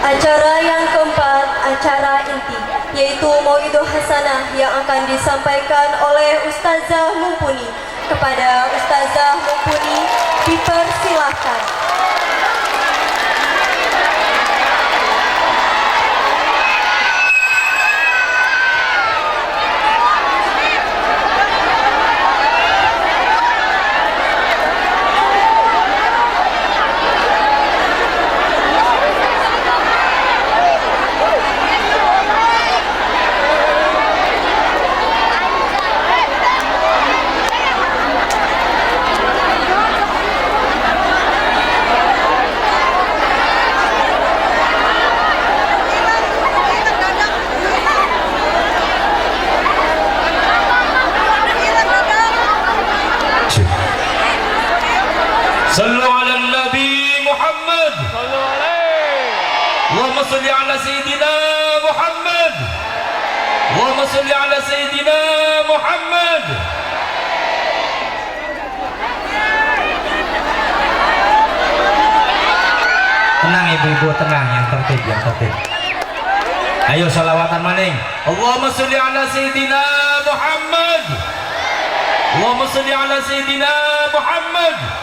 Acara yang keempat, acara inti, yaitu Mauidul Hasanah yang akan disampaikan oleh Ustazah Mumpuni. Kepada Ustazah Mumpuni dipersilahkan. صلوا على النبي محمد. صلوا عليه. اللهم صل على سيدنا محمد. اللهم صل على سيدنا محمد. Tenang ibu-ibu, tenang, yang tertib, yang tertib. Ayo salawatan maning. Allahumma sholli ala sayyidina Muhammad. Allahumma sholli ala sayyidina Muhammad.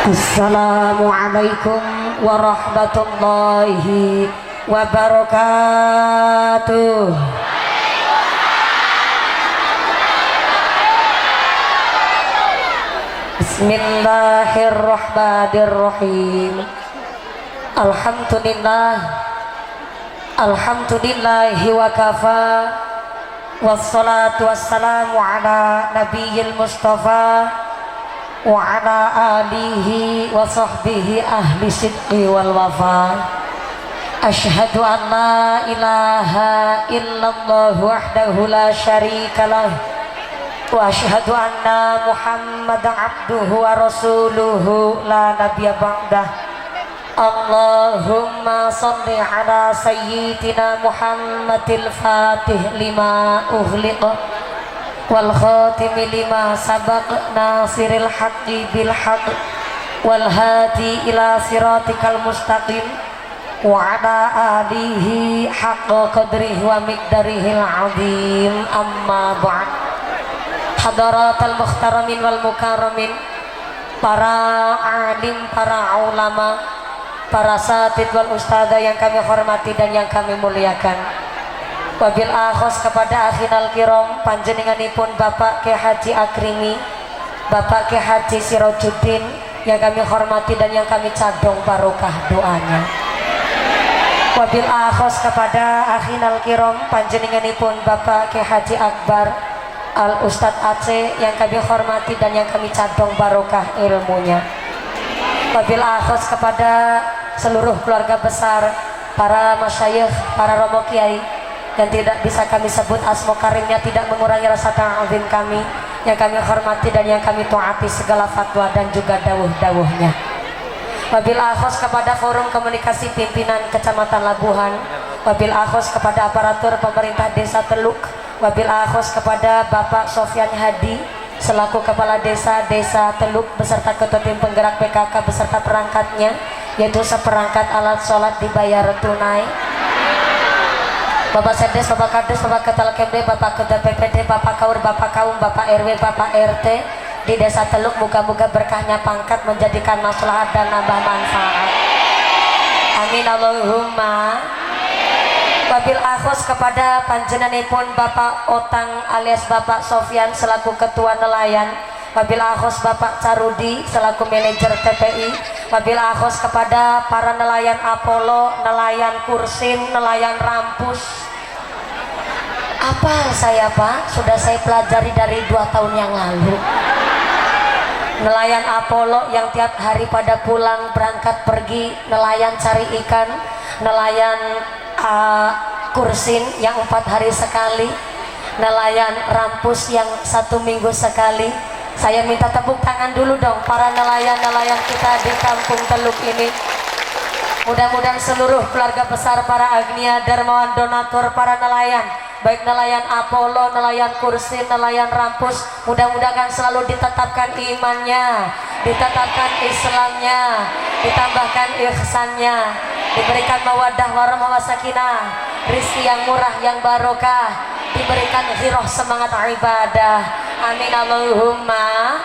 Assalamualaikum warahmatullahi wabarakatuh. Bismillahirrahmanirrahim. Alhamdulillahi wa kafa, wassalatu wassalamu ala nabiyil mustafa wa ala alihi wa sahbihi ahli sidqi wal wafa. Ashhadu an la ilaha illallah wahdahu la syarika lah, wa ashhadu anna Muhammadan abduhu wa rasuluhu la nabiyya ba'dah. Allahumma salli ala sayyidina Muhammadil fatih lima ughliqa wal khatimi lima sabaq nasiril haqqi bil haqq wal hadi ila siratikal mustaqim wa ala alihi haqqa qadrihi wa miqdarihil azim. Amma ba'd. Hadaratal mukhtaramin wal mukarramin, para alim, para ulama, para satid wal ustadzah yang kami hormati dan yang kami muliakan. Wabil akhos kepada akhinal kiram panjenenganipun Bapak Ki Haji Akrimi, Bapak Ki Haji Sirajuddin yang kami hormati dan yang kami cadong barokah doanya. Wabil akhos kepada akhinal kiram panjenenganipun Bapak Ki Haji Akbar Al Ustadz Aceh yang kami hormati dan yang kami cadong barokah ilmunya. Wabil akhos kepada seluruh keluarga besar, para masyayikh, para romo kiai yang tidak bisa kami sebut asma karimnya, tidak mengurangi rasa ta'zim kami yang kami hormati dan yang kami taati segala fatwa dan juga dawuh-dawuhnya. Wabil akhos kepada forum komunikasi pimpinan Kecamatan Labuhan, wabil akhos kepada aparatur pemerintah Desa Teluk, wabil akhos kepada Bapak Sofyan Hadi selaku Kepala Desa Teluk beserta Ketua Tim Penggerak PKK beserta perangkatnya, yaitu seperangkat alat sholat dibayar tunai. Bapak Sedes, Bapak Kades, Bapak Ketal Kemde, Bapak Ketua PPD, Bapak Kaur, Bapak Kaum, Bapak RW, Bapak RT di Desa Teluk, moga-moga berkahnya pangkat menjadikan maslahat dan nambah manfaat. Amin Allahumma. Wabil akhus kepada panjenenganipun Bapak Otang alias Bapak Sofyan selaku Ketua Nelayan, wabil akhus Bapak Carudi selaku manajer TPI, wabil akhus kepada para nelayan Apollo, nelayan Kursin, nelayan Rampus. Apa saya Pak? Sudah saya pelajari dari 2 tahun yang lalu. Nelayan Apollo yang tiap hari pada pulang berangkat pergi, nelayan cari ikan, nelayan Kursin yang 4 hari sekali, nelayan Rampus yang 1 minggu sekali. Saya minta tepuk tangan dulu dong para nelayan-nelayan kita di Kampung Teluk ini. Mudah-mudahan seluruh keluarga besar para agnia, dermawan, donatur, para nelayan, baik nelayan Apollo, nelayan Kursin, nelayan Rampus, mudah-mudahan selalu ditetapkan imannya, ditetapkan Islamnya, ditambahkan ihsannya, diberikan mawaddah warahmah wasakinah, rizki yang murah yang barokah, diberikan hiroh semangat ibadah. Amin Allahumma.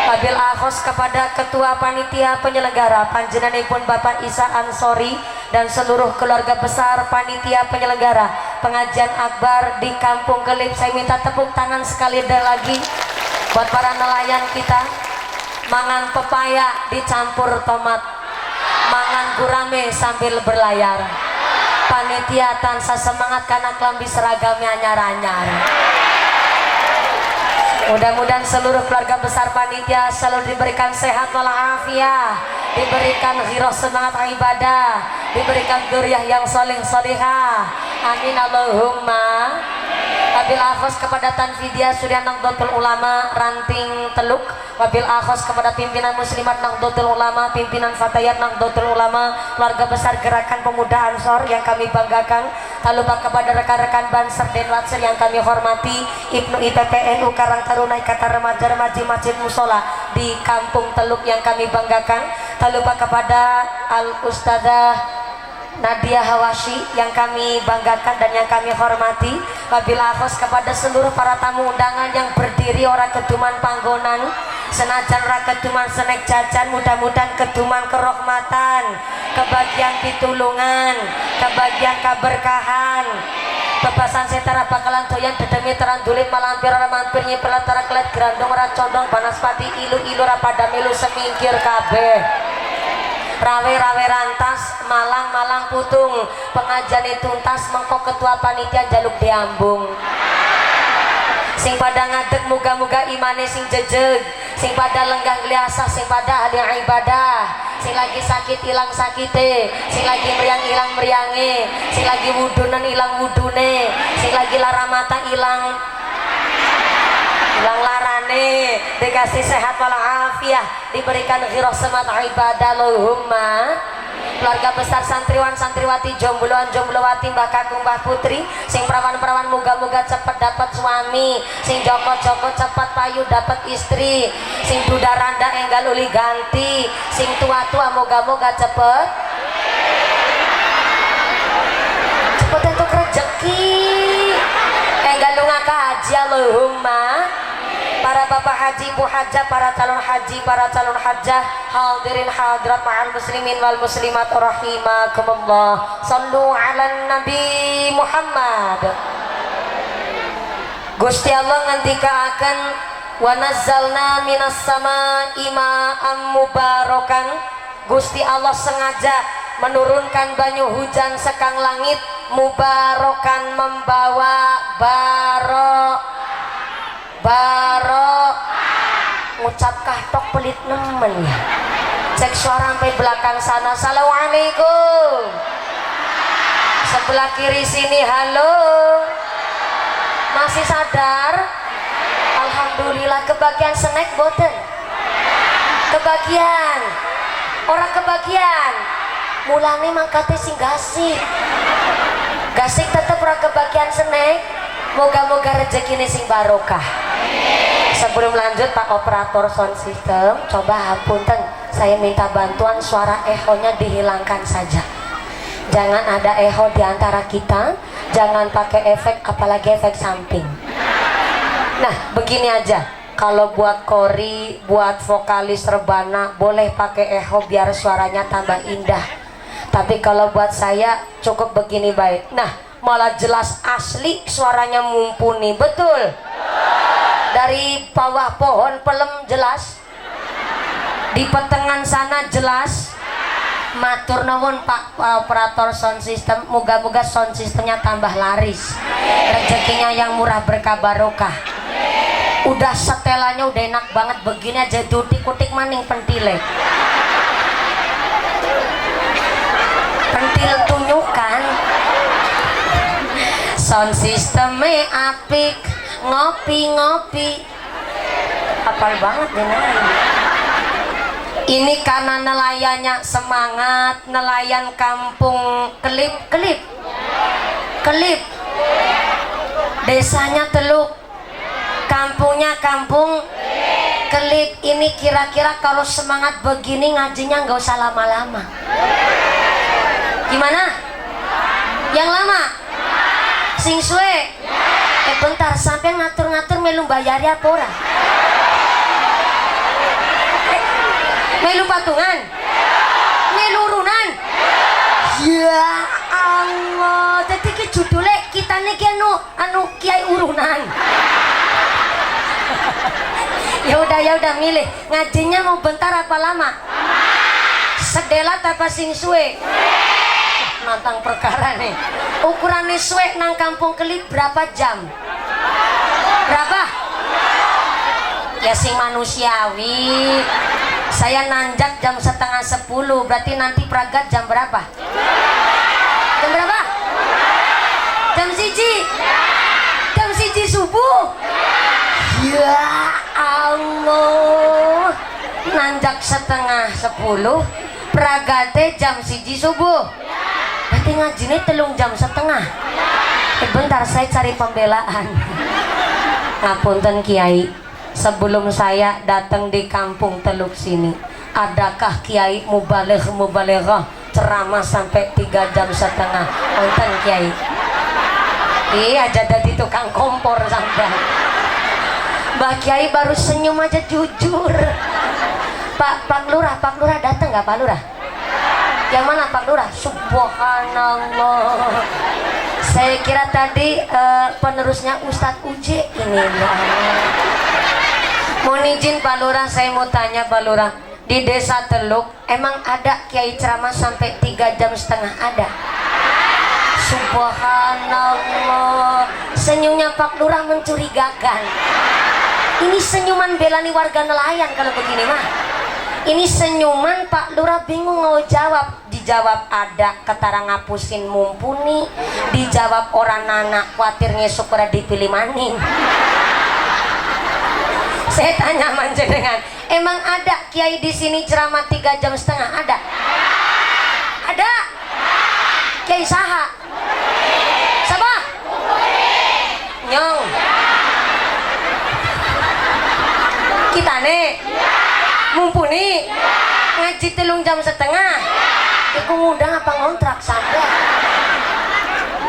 Wabil akhos kepada ketua panitia penyelenggara panjenenganipun Bapak Isa Ansori dan seluruh keluarga besar panitia penyelenggara pengajian akbar di Kampung Kelip. Saya minta tepuk tangan sekali lagi buat para nelayan kita. Mangan pepaya dicampur tomat, mangan gurame sambil berlayar. Panitia tansah semangat karena kelambi seragamnya anyar-anyar. Mudah-mudahan seluruh keluarga besar panitia selalu diberikan sehat walafiat, diberikan hiroh semangat ibadah, diberikan dzurriyyah yang saleh salihah. Amin Allahumma. Wabil akhos kepada Tanfidia Surya Nahdlatul Ulama Ranting Teluk, wabil akhos kepada pimpinan Muslimat Nahdlatul Ulama, pimpinan Fatayat Nahdlatul Ulama, keluarga besar Gerakan Pemuda Ansor yang kami banggakan. Tak lupa kepada rekan-rekan Banser dan Watsir yang kami hormati, Ibnu IPPNU Karang Taruna Ikatan Remaja-Remaji Masjid Musola di Kampung Teluk yang kami banggakan. Tak lupa kepada Al Ustadzah Nadia Hawashi yang kami banggakan dan yang kami hormati. Wabil akhos kepada seluruh para tamu undangan yang berdiri ora keduman panggonan, senajan ora keduman senek jajan, mudah-mudahan keduman kerahmatan, kebagian pitulungan, kebagian keberkahan. Bebasan setara bakalan doyan dedemi terandulit malampir ora mampir nyipel antara kelet grandong ora condong banaspati ilu-ilu ora pada milu semingkir kabeh. Rawe-rawe rantas, malang-malang putung, pengajian tuntas, mengkok ketua panitia jaluk diambung. Sing pada ngadeg muga-muga imane sing jejeg, sing pada lenggah gliasa, sing pada ahli ibadah, sing lagi sakit ilang sakite, sing lagi meriang ilang meriange, sing lagi wudunen ilang wudune, sing lagi lara mata ilang larane, dikasih sehat walafiat, diberikan khiroh semangat ibadah. Allahumma. Keluarga besar santriwan santriwati, jombloan jomblowati, mbah kakung mbah putri, sing perawan-perawan moga-moga cepat dapat suami, sing joko-joko cepat payu dapat istri, sing duda randa enggal uli ganti, sing tua-tua moga-moga cepet untuk rezeki, enggal lunga ke haji. Allahumma. Para bapak haji, bu hajah, para calon haji, para calon hajah, hadirin hadirat ma'al muslimin wal muslimat rahimakumullah. Sallu ala Nabi Muhammad. Gusti Allah ngendikaaken wa nazzalna minas samaa'i ma'am mubarakan. Gusti Allah sengaja menurunkan banyu hujan sekang langit mubarakan, membawa ngucap kahtok pelit nemen ya. Cek suara sampai belakang sana. Assalamualaikum. Sebelah kiri sini halo. Masih sadar? Alhamdulillah. Kebagian snack boten? Kebagian. Orang kebagian. Mulane mangkate sing gasik. Gasik tetep ora kebagian snack. Moga-moga rezekine sing barokah. Sebelum lanjut Pak Operator Sound System, coba hapunten, saya minta bantuan suara ehonya dihilangkan saja. Jangan ada eho di antara kita, jangan pakai efek, apalagi efek samping. Nah, begini aja. Kalau buat kori, buat vokalis rebana, boleh pakai eho biar suaranya tambah indah. Tapi kalau buat saya cukup begini baik. Nah, malah jelas asli suaranya mumpuni, betul? Dari bawah pohon pelem jelas, di petengan sana jelas. Matur nuwun Pak operator sound system, moga-moga sound systemnya tambah laris, rezekinya yang murah berkah barokah. Udah setelannya udah enak banget, begini aja dutik-kutik maning pentile. Pentil tunjukkan. Sound systemnya apik, ngopi-ngopi. Hafal banget deh. Ini karena nelayannya semangat, nelayan kampung Kelip. Desanya Teluk, kampungnya kampung Kelip. Ini kira-kira kalau semangat begini ngajinya nggak usah lama-lama. Gimana? Yang lama? Sing suwe? Bentar, sampai ngatur-ngatur melu bayari apa ora? Melu patungan? Melu urunan? Ya Allah, jadi ke judulnya kita nih anu kiai urunan. Ya udah milih. Ngajinya mau bentar apa lama? Sedelat apa sing suwe? Nantang perkara nih. Ukurannya suwe nang kampung Kelip berapa jam? Berapa? Ya sing manusiawi. Saya nanjak jam 9:30, berarti nanti pragat jam berapa? Jam berapa? Jam 1? Jam 1 subuh? Ya Allah, nanjak 9:30, pragate jam 1 subuh. Berarti ngajinya 3 jam setengah. Bentar, saya cari pembelaan. Ngapunten Kiai, sebelum saya datang di kampung Teluk sini, adakah Kiai mubalighah ceramah sampai 3 jam setengah? Wonten Kiai? Iya, jadi tukang kompor sampai. Mbah Kiai baru senyum aja jujur. Pak Lurah datang nggak Pak Lurah? Yang mana Pak Lurah? Subhanallah. Saya kira tadi penerusnya Ustadz Uji ini. Mohon izin Pak Lurah, saya mau tanya Pak Lurah, di desa Teluk emang ada kiai ceramah sampai 3 jam setengah ada? Subhanallah. Senyumnya Pak Lurah mencurigakan. Ini senyuman belani warga nelayan kalau begini mah. Ini senyuman Pak Lurah bingung mau jawab. Dijawab ada ketara ngapusin mumpuni, dijawab orang anak khawatirnya syukur dipilih maning. Saya tanya manjenengan, emang ada kiai di sini ceramah 3 jam setengah? Ada? Ada? Kiai saha? Siapa? Nyong. Kita nih mumpuni ngaji 3 jam setengah. Iku ngundang apa ngontrak sampai?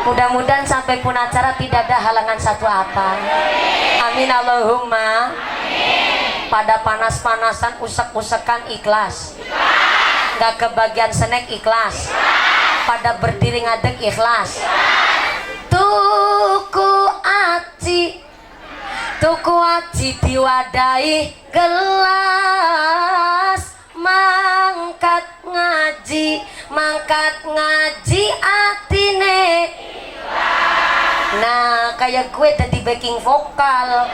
Mudah-mudahan sampai pun acara tidak ada halangan satu apa. Amin Allahumma. Pada panas-panasan usek-usekan ikhlas. Gak kebagian snack ikhlas. Pada berdiri ngadeg ikhlas. Tuku aci diwadahi gelas. Mangkat ngaji atine. Nah, kayak gue tadi backing vokal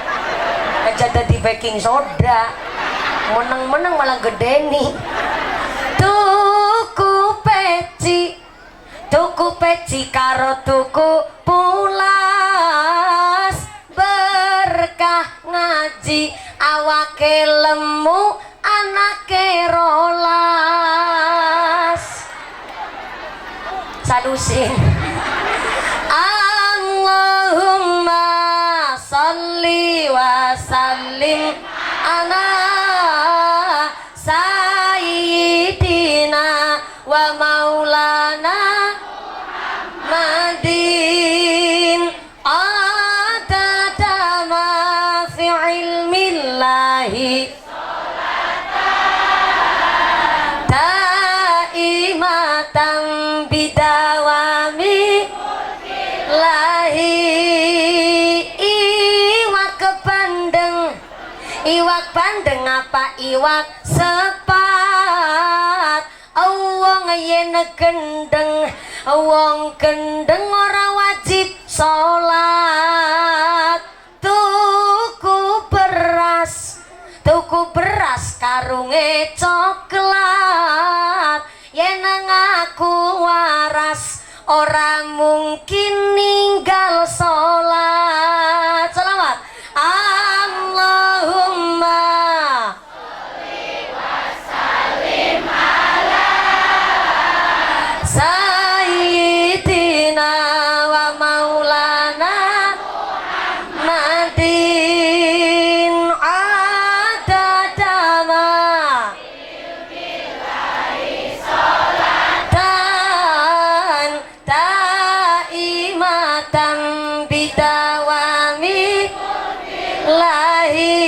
aja tadi backing soda, menang-menang malah gede nih. Tuku peci karo tuku pulas, berkah ngaji awake lemu anake rolas. Sadusin. Allahumma salli wa sallim ala sayyidina wa maulana apa iwak sepat wong yen gendeng wong gendeng ora wajib salat tuku beras karunge coklat yen ngaku waras ora mungkin ninggal salat. Selawat Allahumma sholli wa sallim ala sayyidina wa maulana Muhammadin adadama dan taimatan bidawami lahi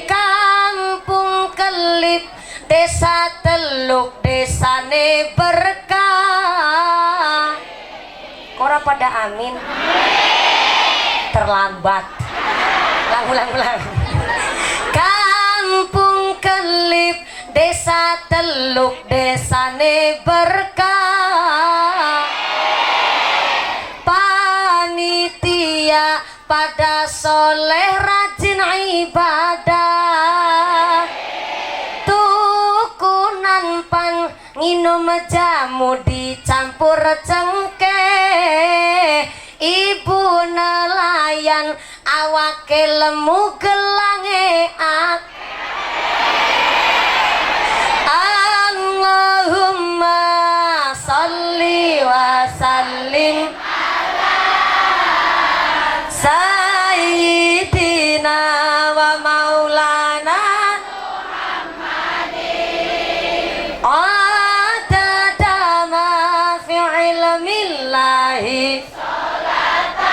kampung Kelip desa Teluk desane berkah. Ora pada amin terlambat ulang kampung Kelip desa Teluk desane berkah panitia pada soleh rajin ibadah tukunan pan nginum jamu dicampur cengkeh ibu nelayan awake lemu gelange Allahumma sholli wa sallim sayyidina wa maulana Muhammadin adada ma fi ilmillahi salatan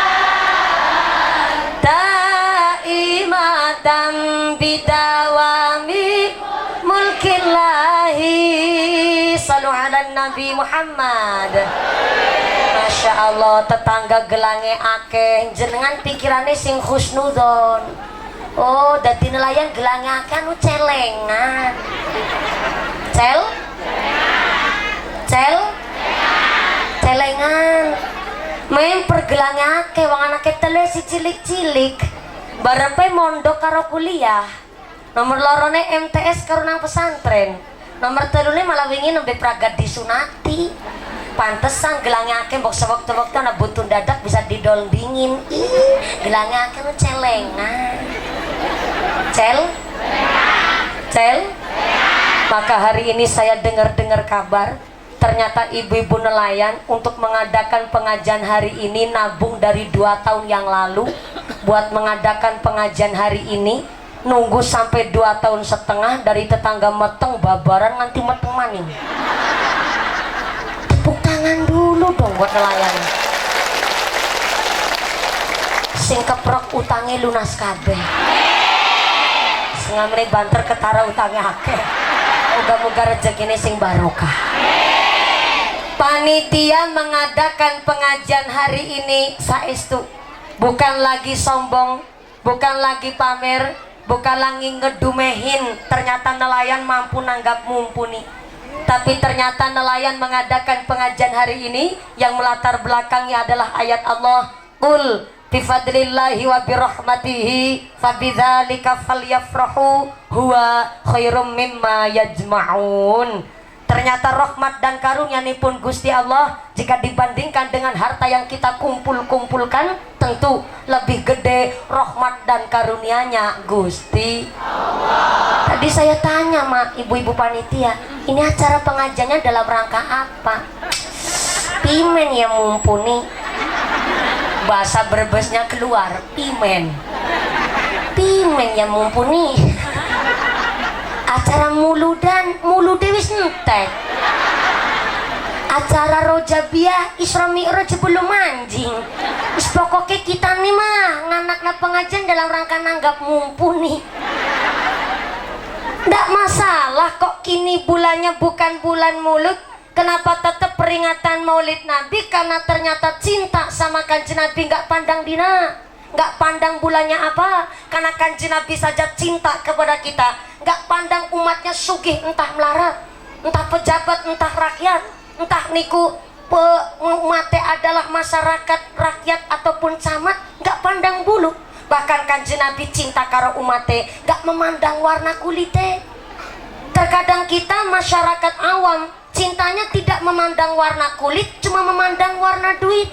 taimatan bidawami mulkillahi. Sallu ala Nabi Muhammad. Masya Allah, tetangga gelange akeh jenengan pikirannya sing husnudon. Oh, dadi nelayan gelange akeh anu celengan. Celengan. Main pergelange akeh wong anake tele si cilik-cilik. Barepe mondok karo kuliah. Nomor lorone MTS karo nang pesantren. Nomor telune malah wingi nembe pragat disunati. Pantesan gelangnya akeh mbok sewaktu-waktu ana butuh dadak bisa didol dingin. Ih, gelangnya akeh nu celengan. Maka hari ini saya dengar-dengar kabar ternyata ibu-ibu nelayan untuk mengadakan pengajian hari ini nabung dari 2 tahun yang lalu buat mengadakan pengajian hari ini. Nunggu sampai 2 tahun setengah dari tetangga meteng babaran nganti meteng maning. Tepuk tangan dulu dong buat nelayan sing keprok utangnya lunas kabeh sing ngamene banter ketara utangnya akeh. Moga-moga rezekine sing barokah. Panitia mengadakan pengajian hari ini saestu bukan lagi sombong, bukan lagi pamer, bukan lagi ngedumehin ternyata nelayan mampu nanggap mumpuni. Tapi ternyata nelayan mengadakan pengajian hari ini yang melatar belakangnya adalah ayat Allah, qul bifadlillahi wa birahmatihi fabidzalika falyafrahu huwa khairum mimma yajma'un. Ternyata rahmat dan karunia-Nya pun Gusti Allah jika dibandingkan dengan harta yang kita kumpulkan tentu lebih gede rahmat dan karunia-Nya Gusti Allah. Tadi saya tanya sama ibu-ibu panitia, ini acara pengajiannya dalam rangka apa? Pimen ya mumpuni. Bahasa Brebesnya keluar, pimen ya mumpuni. Acara muludan, mulude wis entek. Acara rojabiah Isra Mi'raj belum anjing. Wis pokoknya kita nih mah nganakna pengajian dalam rangka nanggap mumpuni. Ndak masalah kok kini bulannya bukan bulan Maulid. Kenapa tetap peringatan Maulid Nabi? Karena ternyata cinta sama Kanjeng Nabi nggak pandang dina. nggak pandang bulannya apa, karena Kanjeng Nabi saja cinta kepada kita, nggak pandang umatnya sugih entah melarat, entah pejabat, entah rakyat, entah niku umatnya adalah masyarakat, rakyat ataupun camat, nggak pandang bulu. Bahkan Kanjeng Nabi cinta karo umatnya nggak memandang warna kulitnya. Terkadang kita masyarakat awam cintanya tidak memandang warna kulit, cuma memandang warna duit.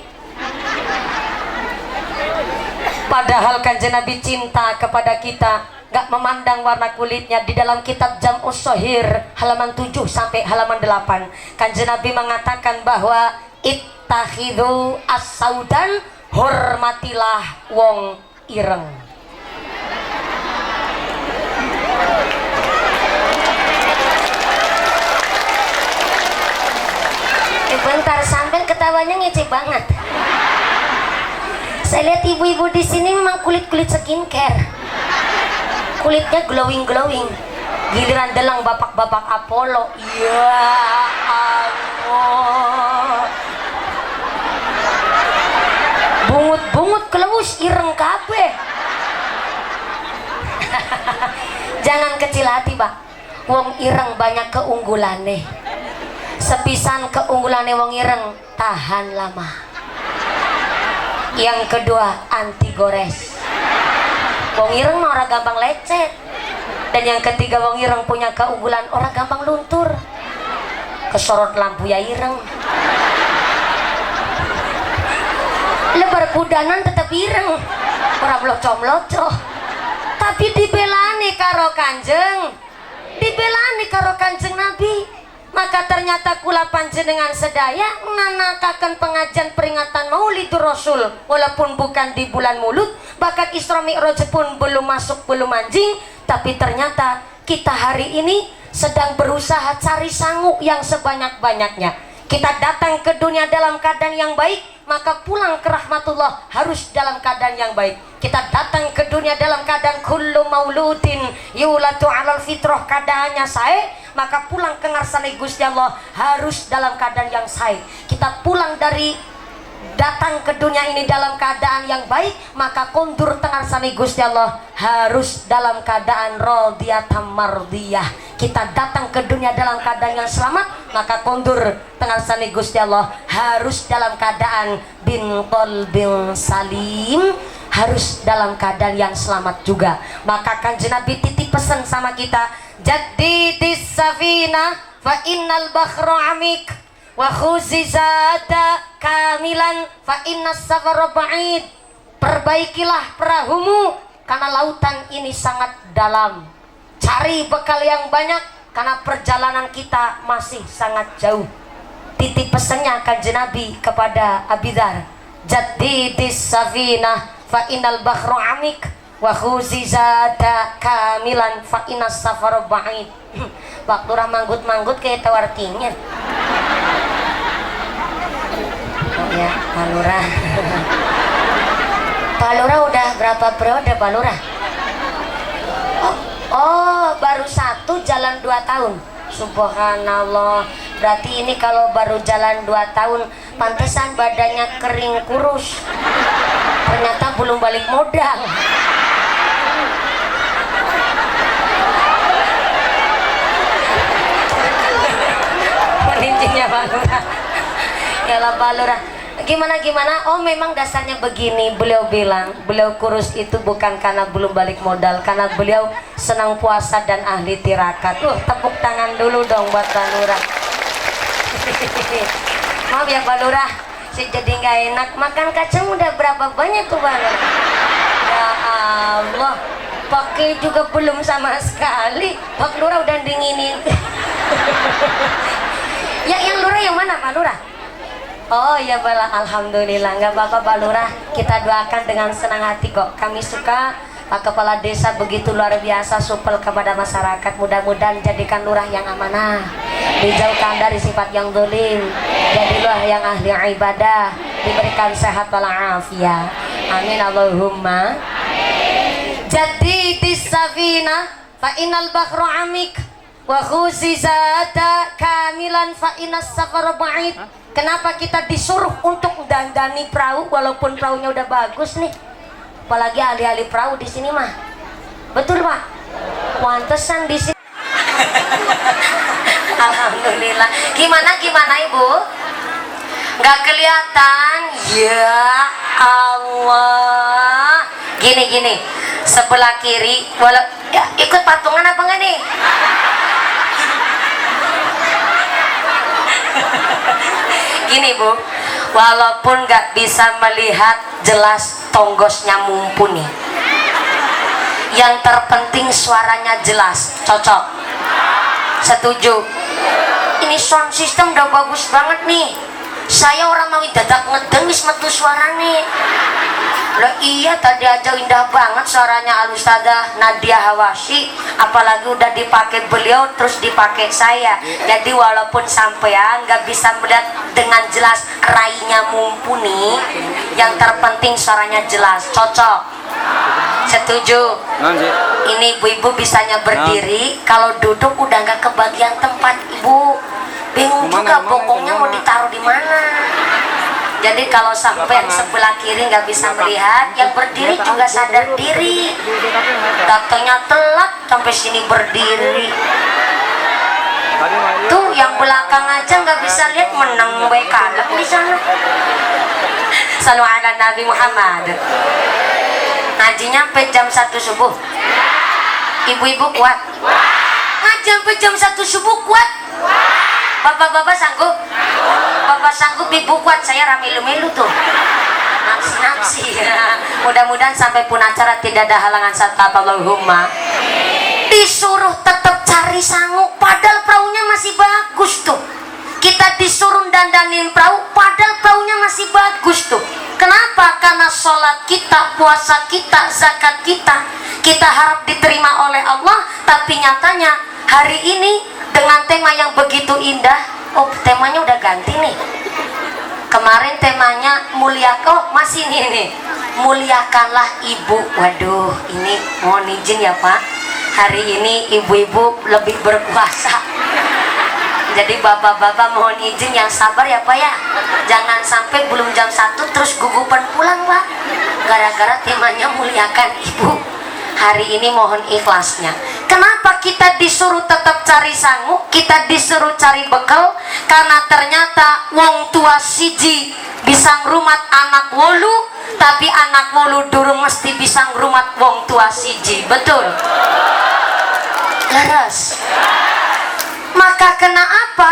Padahal Kanjeng Nabi cinta kepada kita gak memandang warna kulitnya. Di dalam kitab Jam'us Shahir halaman 7 sampai halaman 8, Kanjeng Nabi mengatakan bahwa ittakhidhu as-saudan, hormatilah wong ireng. Bentar, sampai ketawanya ngece banget. Saya lihat ibu-ibu di sini memang kulit-kulit skincare, kulitnya glowing. Giliran delang bapak-bapak Apollo, ya Allah, bungut-bungut kelewus ireng kabeh. Jangan kecil hati, Pak. Wong ireng banyak keunggulannya. Sepisan keunggulannya wong ireng, tahan lama. Yang kedua, anti gores. Wong ireng mah orang gampang lecet. Dan yang ketiga, wong ireng punya keunggulan, orang gampang luntur. Kesorot lampu ya ireng. Lebar kudanan tetap ireng, orang meloco-meloco. Tapi dibelani karo Kanjeng, dibelani karo Kanjeng Nabi. Maka ternyata kula panjenengan sedaya nganakaken pengajian peringatan Maulidur Rasul walaupun bukan di bulan Maulud, bahkan Isra Mi'raj pun belum masuk, belum anjing, tapi ternyata kita hari ini sedang berusaha cari sangu yang sebanyak-banyaknya. Kita datang ke dunia dalam keadaan yang baik, maka pulang ke rahmatullah harus dalam keadaan yang baik. Kita datang ke dunia dalam keadaan kullu mauludin yulatu alal fitrah, keadaannya sae, maka pulang ke ngarsane Gusti Allah harus dalam keadaan yang sae. Kita pulang dari datang ke dunia ini dalam keadaan yang baik, maka kondur tengarsane Gusti Allah harus dalam keadaan radhiyatam mardiyah. Kita datang ke dunia dalam keadaan yang selamat, maka kondur tengarsane Gusti Allah harus dalam keadaan bin qalbin salim, harus dalam keadaan yang selamat juga. Maka Kanjeng Nabi titip pesan sama kita, jaddidis safina fa innal bakhra amik wa khuzizata kamilan fa innas safara ba'id. Perbaikilah perahumu karena lautan ini sangat dalam. Cari bekal yang banyak karena perjalanan kita masih sangat jauh. Titip pesannya Kanjeng Nabi kepada Abi Dzar, jaddidis safina fa innal bakhra amik wa khuzizata kamilan fa innas safara ba'id. Waktu orang manggut-manggut kayak tawartinya. Oh ya, Pak Lurah. Pak Lurah udah berapa periode Pak Lurah? Oh, baru 1 jalan 2 tahun. Subhanallah. Berarti ini kalau baru jalan 2 tahun, pantesan badannya kering kurus. Ternyata belum balik modal. Menincinya Pak Lurah. Yalah Pak Lurah. Gimana? Oh memang dasarnya begini. Beliau bilang beliau kurus itu bukan karena belum balik modal, karena beliau senang puasa dan ahli tirakat. Tepuk tangan dulu dong buat Pak Lurah. Maaf ya Pak Lurah, saya jadi nggak enak. Makan kacang udah berapa banyak tuh Pak Lurah? Ya Allah, pakai juga belum sama sekali. Pak Lurah udah dinginin. Ya yang Lurah yang mana Pak Lurah? Oh ya bala, alhamdulillah, nggak apa-apa Pak Lurah, kita doakan dengan senang hati kok. Kami suka Pak Kepala Desa begitu luar biasa supel kepada masyarakat. Mudah-mudahan jadikan lurah yang amanah, dijauhkan dari sifat yang zalim, jadilah yang ahli ibadah, diberikan sehat walafiat. Amin Allahumma. Jadi disafina fa innal bakhra amik wa khuzizata kamilan fa innas safara ba'id. Kenapa kita disuruh untuk dandani perahu walaupun perahunya udah bagus nih? apalagi ahli-ahli perahu di sini mah. Betul Pak? Pantesan di sini. Alhamdulillah. Gimana Ibu? Nggak kelihatan? Ya Allah. Gini. Sebelah kiri, ya, ikut patungan apa enggak nih? Gini Bu, walaupun nggak bisa melihat jelas tonggosnya mumpuni, yang terpenting suaranya jelas. Cocok? Setuju? Ini sound system udah bagus banget nih. Saya orang mau dadak ngedeng wis metu suara nih. Lah iya, tadi aja indah banget suaranya Al-Ustadzah Nadia Hawashi, apalagi udah dipakai beliau terus dipakai saya. Jadi walaupun sampean nggak bisa melihat dengan jelas rainya mumpuni, yang terpenting suaranya jelas. Cocok? Setuju? Ini ibu-ibu bisanya berdiri, kalau duduk udah nggak kebagian tempat Ibu. Bingung juga bokongnya mau ditaruh di mana. Jadi kalau sampai yang sebelah kiri nggak bisa melihat, yang berdiri juga sadar diri. Datangnya telat sampai sini berdiri. Tuh yang belakang aja nggak bisa lihat, menang baik kalah di sana. Salu ala Nabi Muhammad. Ngajinya sampai jam 1 subuh. Ibu-ibu kuat? Ngaji sampai jam 1 subuh kuat? Bapak-bapak sanggup? Bapak sanggup, ibu kuat, saya ramilu-milu tuh. Nafsi-nafsi ya. Mudah-mudahan sampai pun acara tidak ada halangan saat Allahumma. Disuruh tetap cari sangu, padahal perahunya masih bagus tuh. Kita disuruh dandanin perahu, padahal perahunya masih bagus tuh. Kenapa? Karena sholat kita, puasa kita, zakat kita harap diterima oleh Allah. Tapi nyatanya hari ini dengan tema yang begitu indah, oh temanya udah ganti nih. Kemarin temanya masih nih, muliakanlah ibu. Waduh, ini mohon izin ya Pak, hari ini ibu-ibu lebih berkuasa. Jadi bapak-bapak mohon izin yang sabar ya Pak ya. Jangan sampai belum jam 1 terus gugupan pulang Pak, gara-gara temanya muliakan ibu. Hari ini mohon ikhlasnya. Kenapa kita disuruh tetap cari sangu, kita disuruh cari bekal? Karena ternyata wong tua siji bisa ngrumat anak wolu, tapi anak wolu durung mesti bisa ngrumat wong tua siji. Betul? Leres. Maka kena apa?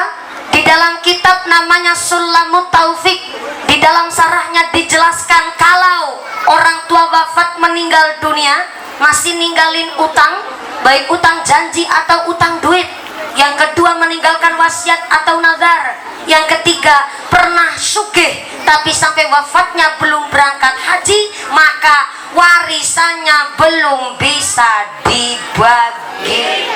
Di dalam kitab namanya Sulamut Taufik, di dalam sarahnya dijelaskan kalau orang tua wafat meninggal dunia, masih ninggalin utang, baik utang janji atau utang duit. Yang kedua meninggalkan wasiat atau nazar. Yang ketiga pernah sugih tapi sampai wafatnya belum berangkat haji, maka warisannya belum bisa dibagi.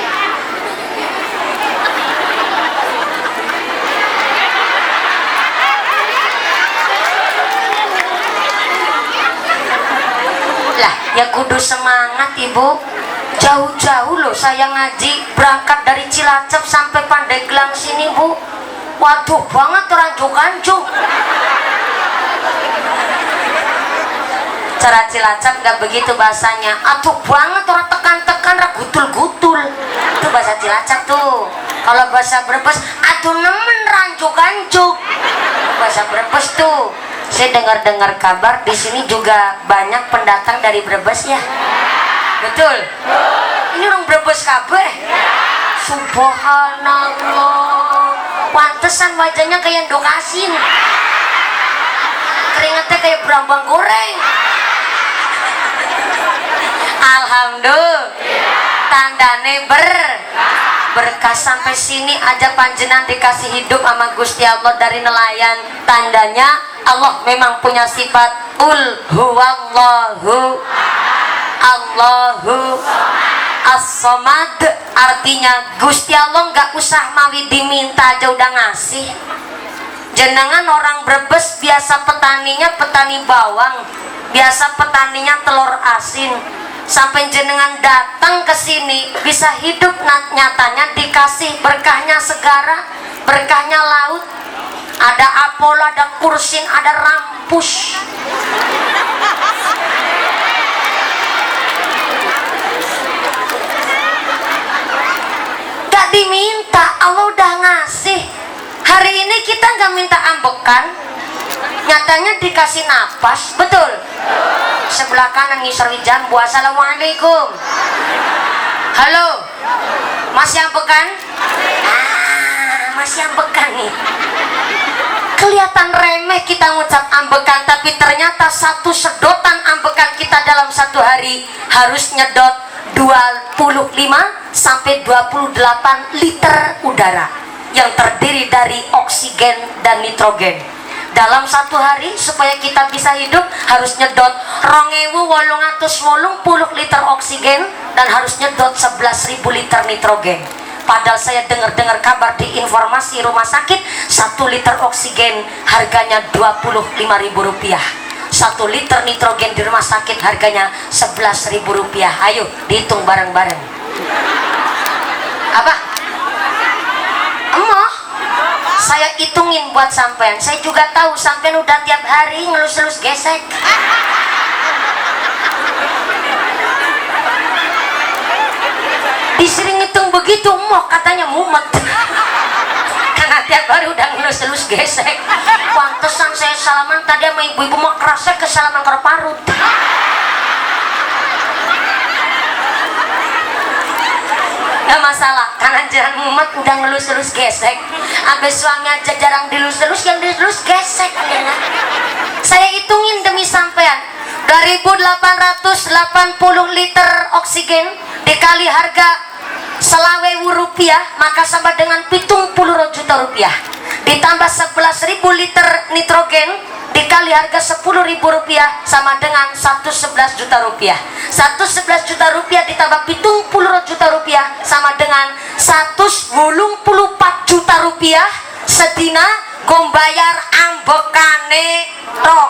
Lah ya kudu semangat ibu. Jauh-jauh loh saya ngaji, berangkat dari Cilacap sampai Pandeglang sini Bu. Waduh banget orang Jokanjuk. Cara Cilacap nggak begitu bahasanya. Aduh banget orang tekan-tekan, gutul-gutul. Itu bahasa Cilacap tuh. Kalau bahasa Brebes, aduh nemen ranjuk-anjuk. Bahasa Brebes tuh. Saya dengar-dengar kabar di sini juga banyak pendatang dari Brebes ya. Betul? Ini orang Brebes kabeh. Subhanallah. Pantesan wajahnya kayak endok asin. Keringetnya kayak berambang goreng. Alhamdulillah. Tandane berkah sampai sini aja panjenengan dikasih hidup sama Gusti Allah dari nelayan. Tandanya Allah memang punya sifat Qul huwallahu Allahu As-Samad. Artinya Gusti Allah nggak usah mawi diminta aja udah ngasih. Jenengan orang Brebes biasa petaninya petani bawang, biasa petaninya telur asin. Sampai jenengan datang ke sini bisa hidup nyatanya dikasih berkahnya segara, berkahnya laut. Ada apel, ada kursin, ada rampus. Hari ini kita nggak minta ambekan, nyatanya dikasih napas, betul? Sebelah kanan ngisor jambu. Assalamualaikum. Halo, masih ambekan? Masih ambekan nih. Kelihatan remeh kita ngucap ambekan, tapi ternyata satu sedotan ambekan kita dalam satu hari harus nyedot 25 sampai 28 liter udara yang terdiri dari oksigen dan nitrogen. Dalam satu hari supaya kita bisa hidup harus nyedot 2.880 liter oksigen dan harus nyedot 11.000 liter nitrogen. Padahal saya dengar-dengar kabar di informasi rumah sakit 1 liter oksigen harganya Rp25.000. 1 liter nitrogen di rumah sakit harganya Rp11.000. Ayo dihitung bareng-bareng. Apa? Emoh? Saya hitungin buat sampean. Saya juga tahu sampean udah tiap hari ngelus-elus gesek. Disering hitung begitu, emoh katanya mumet. Karena tiap hari udah ngelus-elus gesek. Pantesan saya salaman tadi sama ibu-ibu mau kerasa kesalaman ke parut. Gak masalah, karena jarang mumet udah ngelus-elus gesek. Abis suami aja jarang dilus-elus, yang dilus gesek ya. Saya hitungin demi sampean, 2.880 liter oksigen dikali harga Rp20.000 maka sama dengan Rp70 juta. Ditambah 11.000 liter nitrogen dikali harga Rp10.000 sama dengan 111 juta rupiah. 111 juta rupiah ditambah Rp70 juta sama dengan 184 juta rupiah. Sedina gombayar ambekane tok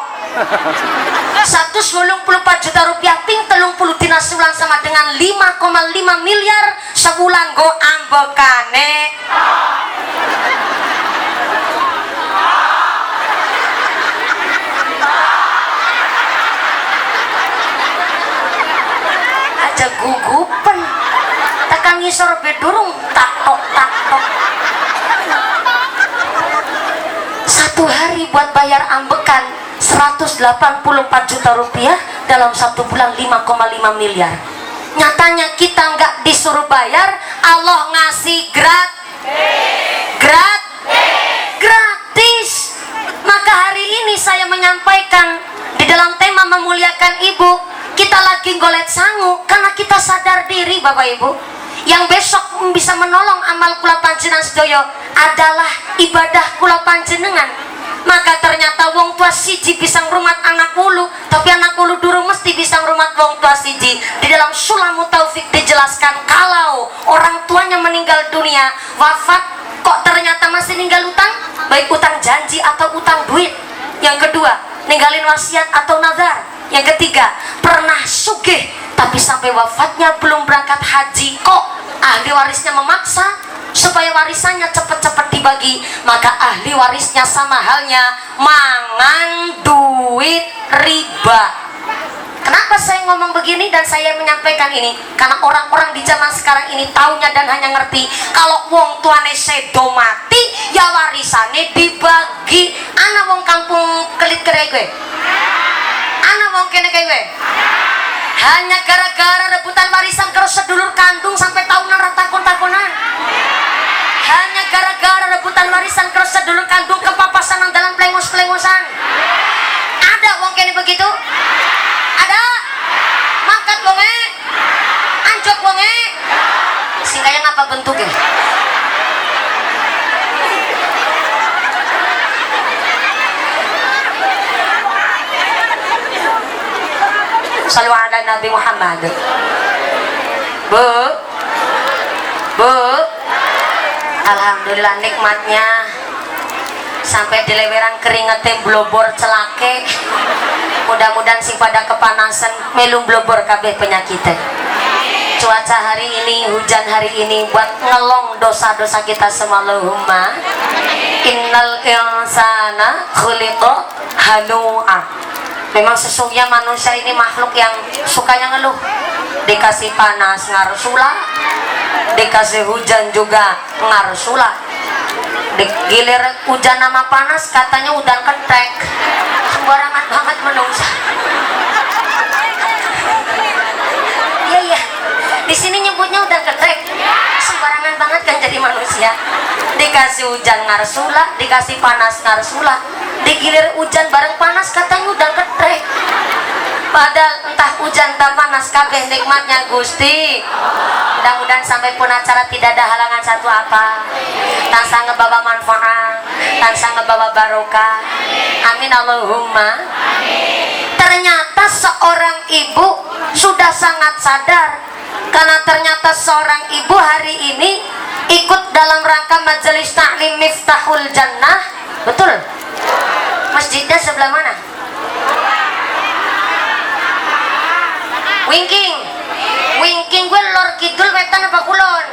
184 juta rupiah ping 30 dina sebulan sama dengan 5,5 miliar sebulan go ambekane. Aja gugupen tekan ngisor bedurung tak tok. Satu hari buat bayar ambekan 184 juta rupiah, dalam satu bulan 5,5 miliar. Nyatanya kita nggak disuruh bayar, Allah ngasih gratis. Maka hari ini saya menyampaikan di dalam tema memuliakan ibu, kita lagi golet sangu karena kita sadar diri Bapak Ibu, yang besok bisa menolong amal kula panjenengan sedoyo adalah ibadah kula panjenengan. Maka ternyata wong tua siji bisa ngrumat anak ulu, tapi anak ulu durung mesti bisa ngrumat wong tua siji. Di dalam Sulamut Taufik dijelaskan kalau orang tuanya meninggal dunia, wafat, kok ternyata masih ninggal utang, baik utang janji atau utang duit. Yang kedua, ninggalin wasiat atau nazar. Yang ketiga, pernah sugih tapi sampai wafatnya belum berangkat haji, kok ahli warisnya memaksa supaya warisannya cepat-cepat dibagi, maka ahli warisnya sama halnya mangan duit riba. Kenapa saya ngomong begini dan saya menyampaikan ini? Karena orang-orang di zaman sekarang ini taunya dan hanya ngerti kalau wong tuane sedo mati ya warisannya dibagi. Ana wong kampung kelit kere gue, ana wong kene kayak gue, hanya gara-gara rebutan warisan terus sedulur kandung sampai tahunan ratakon-takonan. Hanya gara-gara rebutan warisan terus sedulur kandung kepapasan dalam plengos-plengosan. Ada wong kene begitu? Ada? Mangkat wonge? Anjok wonge? Sing kaya ngapa bentuknya? Sallu ala Nabi Muhammad. Bu, alhamdulillah nikmatnya sampai di leweran keringetnya blobor celake. Mudah-mudahan sing pada kepanasan melung blobor kabeh penyakitnya. Cuaca hari ini, hujan hari ini buat ngelong dosa-dosa kita semua. Allahumma innal insana khuliqa halu'a. Memang sesungguhnya manusia ini makhluk yang sukanya ngeluh. Dikasih panas ngarsula, dikasih hujan juga ngarsula, Gilir hujan sama panas katanya udan ketek. Sembarangan banget menungsa. Iya iya. Di sini nyebutnya udan ketek. Sembarangan banget kan jadi manusia. Dikasih hujan ngarsula, dikasih panas ngarsula. Digilir hujan bareng panas katanya udan ketek. Padahal entah hujan entah panas kabeh nikmatnya Gusti. Mudah-mudahan sampai pun acara tidak ada halangan satu apa. Tansah ngebawa manfaat, tansah ngebawa barokah. Amin Allahumma. Ternyata seorang ibu sudah sangat sadar, karena ternyata seorang ibu hari ini ikut dalam rangka majelis taklim Miftahul Jannah. Betul? Masjidnya sebelah mana? Wingking gue lor kidul wetan apa kulon?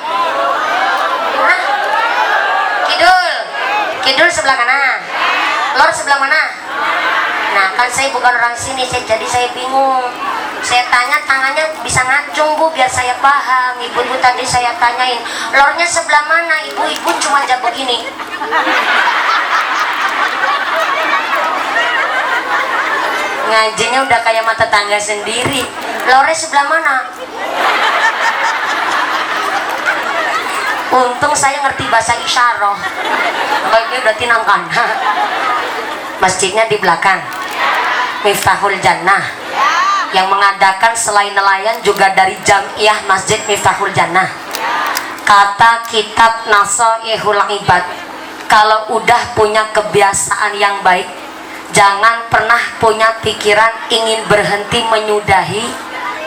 Hah? Kidul sebelah kanan. Lor sebelah mana? Nah kan saya bukan orang sini, jadi saya bingung. Saya tanya tangannya bisa ngacung bu biar saya paham. Ibu-ibu tadi saya tanyain lornya sebelah mana, ibu-ibu cuma jawab begini. Ngajinya udah kayak mata tangga sendiri. Lornya sebelah mana? Untung saya ngerti bahasa isyarah. Kayaknya udah tinangkan. Masjidnya di belakang. Miftahul Jannah. Yang mengadakan selain nelayan juga dari Jamiah Masjid Miftahul Jannah. Kata kitab Nasaihul Ibad, kalau udah punya kebiasaan yang baik, jangan pernah punya pikiran ingin berhenti menyudahi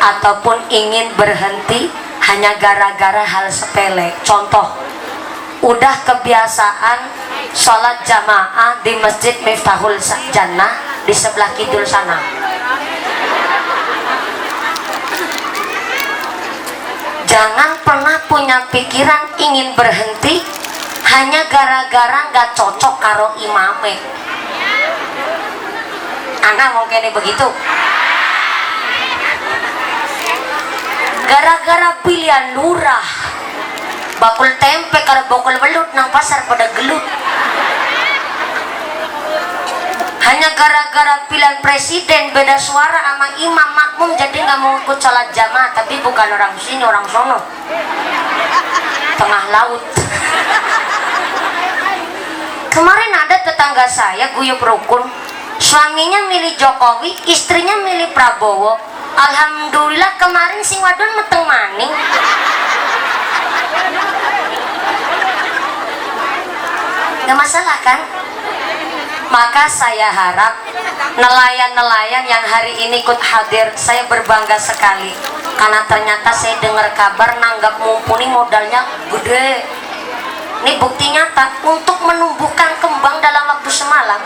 ataupun ingin berhenti hanya gara-gara hal sepele. Contoh, udah kebiasaan sholat jamaah di Masjid Miftahul Jannah di sebelah kidul sana. Jangan pernah punya pikiran ingin berhenti hanya gara-gara gak cocok karo imame. Anak mungkin begitu. Gara-gara pilihan lurah, bakul tempe karo bakul belut nang pasar pada gelut. Hanya gara-gara pilihan presiden beda suara sama imam makmum jadi nggak mau ikut sholat jamaah. Tapi bukan orang sini, orang sono, tengah laut. Kemarin ada tetangga saya guyup rukun, suaminya milih Jokowi, istrinya milih Prabowo. Alhamdulillah kemarin sing wadon meteng maning. Gak masalah kan? Maka saya harap nelayan-nelayan yang hari ini ikut hadir, saya berbangga sekali karena ternyata saya dengar kabar nanggap mumpuni modalnya gede. Ini bukti nyata untuk menumbuhkan kembang dalam waktu semalam.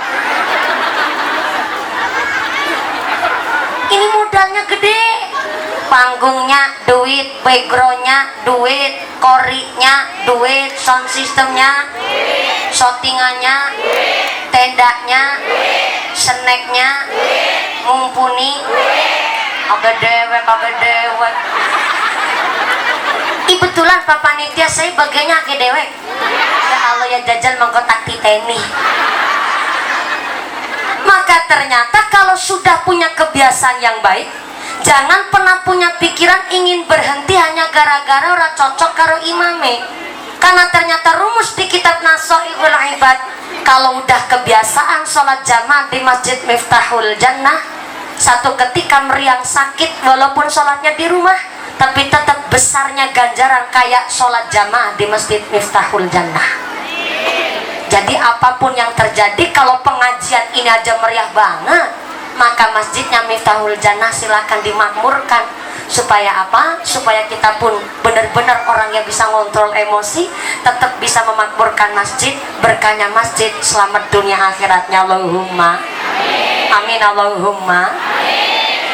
Ini modalnya gede, panggungnya duit, backgroundnya duit, korinya duit, sound systemnya, shootingannya, tendanya, snacknya, mumpuni, agak dewek. Betulan Pak Panitia saya bagiannya agak dewek. Ya Allah ya jajal mengkotak titeni. Maka ternyata kalau sudah punya kebiasaan yang baik, jangan pernah punya pikiran ingin berhenti hanya gara-gara ora cocok karo imame. Karena ternyata rumus di kitab Nasaihul Ibad, kalau udah kebiasaan sholat jamaah di Masjid Miftahul Jannah, satu ketika meriang sakit walaupun sholatnya di rumah, tapi tetap besarnya ganjaran kayak sholat jamaah di Masjid Miftahul Jannah. Jadi apapun yang terjadi, kalau pengajian ini aja meriah banget, maka masjidnya Miftahul Jannah silakan dimakmurkan. Supaya apa? Supaya kita pun benar-benar orang yang bisa ngontrol emosi, tetap bisa memakmurkan masjid, berkahnya masjid, selamat dunia akhiratnya. Allahumma amin, Allahumma.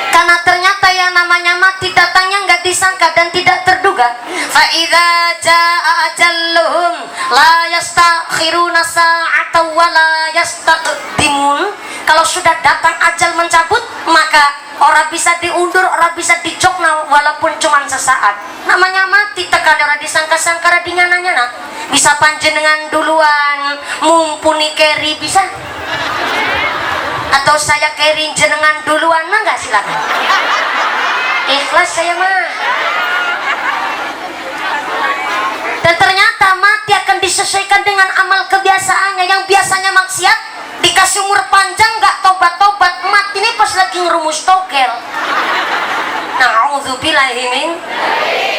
Karena ternyata yang namanya mati datangnya nggak disangka dan tidak terduga. Fa idza jaa ajalluhum la yastakhiruna sa'atan wa la yastaqdimun. Kalau sudah datang ajal mencabut, maka orang bisa diundur, orang bisa dicokna walaupun cuma sesaat. Namanya mati tekan orang disangka-sangka dinyana-nyana. Bisa panjenengan duluan mumpuni carry bisa? Atau saya carry jenengan duluan mah nggak, silakan. Ikhlas saya mah. Dan ternyata mati akan disesuaikan dengan amal kebiasaannya. Yang biasanya maksiat dikasih umur panjang nggak tobat-tobat, mati ini pas lagi ngerumus tokel. Na'udzubillahimin.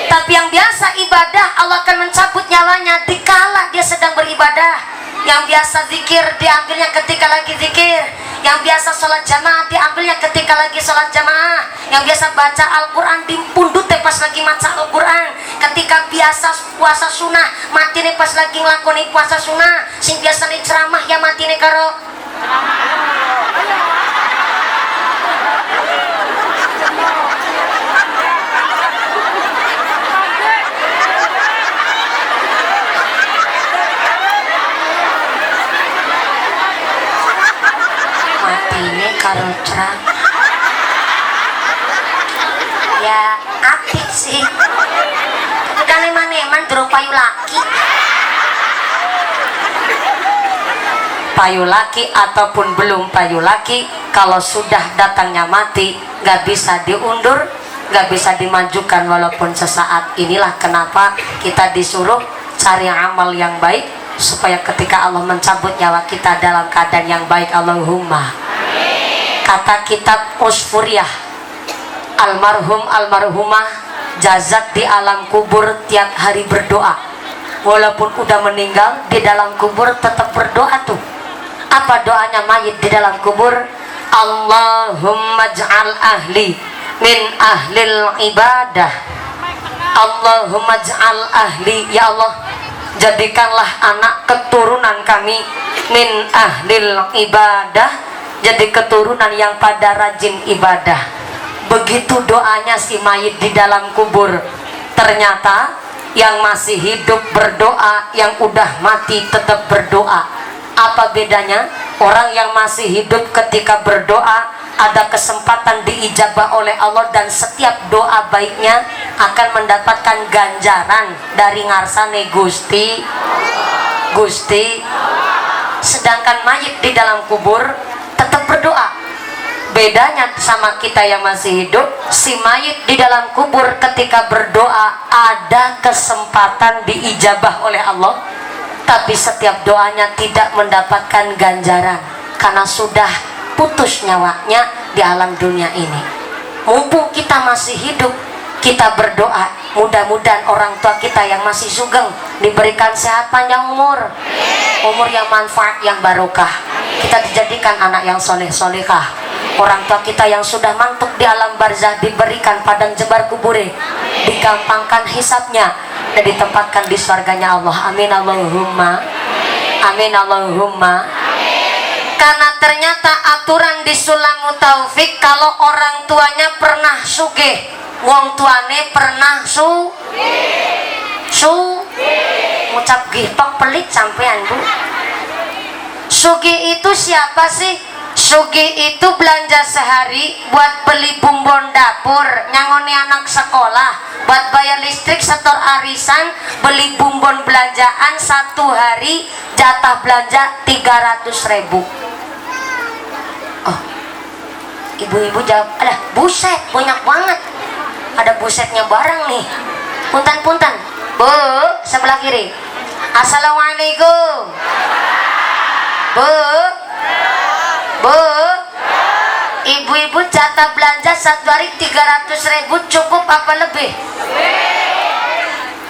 Tapi yang biasa ibadah, Allah akan mencabut nyawanya dikala dia sedang beribadah. Yang biasa zikir diambilnya ketika lagi zikir. Yang biasa sholat jamaah diambilnya ketika lagi sholat jamaah. Yang biasa baca Al-Quran dipundut pas lagi maca Al-Quran. Ketika biasa puasa sunnah, mati nih pas lagi ngelakoni puasa sunnah. Sing biasa nih ceramah ya mati nih karo karo cerah. Ya apik sih, tapi kan eman durung payu laki. Payu laki ataupun belum payu laki, kalau sudah datangnya mati gak bisa diundur, gak bisa dimajukan walaupun sesaat. Inilah kenapa kita disuruh cari amal yang baik, supaya ketika Allah mencabut nyawa kita dalam keadaan yang baik. Allahumma. Kata kitab Usfuriyah, almarhum almarhumah jazat di alam kubur tiap hari berdoa. Walaupun udah meninggal, di dalam kubur tetap berdoa tuh. Apa doanya mayit di dalam kubur? Allahumma ja'al ahli min ahlil ibadah. Allahumma ja'al ahli, ya Allah jadikanlah anak keturunan kami min ahlil ibadah, jadi keturunan yang pada rajin ibadah. Begitu doanya si mayit di dalam kubur. Ternyata yang masih hidup berdoa, yang udah mati tetap berdoa. Apa bedanya? Orang yang masih hidup ketika berdoa ada kesempatan diijabah oleh Allah, dan setiap doa baiknya akan mendapatkan ganjaran dari ngarsane Gusti. Sedangkan mayit di dalam kubur tetap berdoa. Bedanya sama kita yang masih hidup, si mayit di dalam kubur ketika berdoa ada kesempatan diijabah oleh Allah, tapi setiap doanya tidak mendapatkan ganjaran karena sudah putus nyawanya di alam dunia ini. Mumpung kita masih hidup, kita berdoa, mudah-mudahan orang tua kita yang masih sugeng diberikan sehat panjang umur yang manfaat, yang barokah. Kita dijadikan anak yang soleh-solehah. Orang tua kita yang sudah mantuk di alam barzah diberikan padang jebar kubure, digampangkan hisabnya, dan ditempatkan di surganya Allah. Amin Allahumma. Amin Allahumma. Karena ternyata aturan di Sulamu Taufik, kalau orang tuanya pernah sugih, wong tuane pernah ngucap gihtok pelit sampean Bu. Sugih itu siapa sih? Sugih itu belanja sehari buat beli bumbon dapur, nyangoni anak sekolah, buat bayar listrik, setor arisan, beli bumbon belanjaan, satu hari jatah belanja 300.000. Oh, ibu-ibu jawab, alah buset, banyak banget. Ada busetnya barang nih. Punten, Bu, sebelah kiri. Assalamualaikum. Bu, ibu-ibu jatah belanja satu hari 300.000 cukup apa lebih?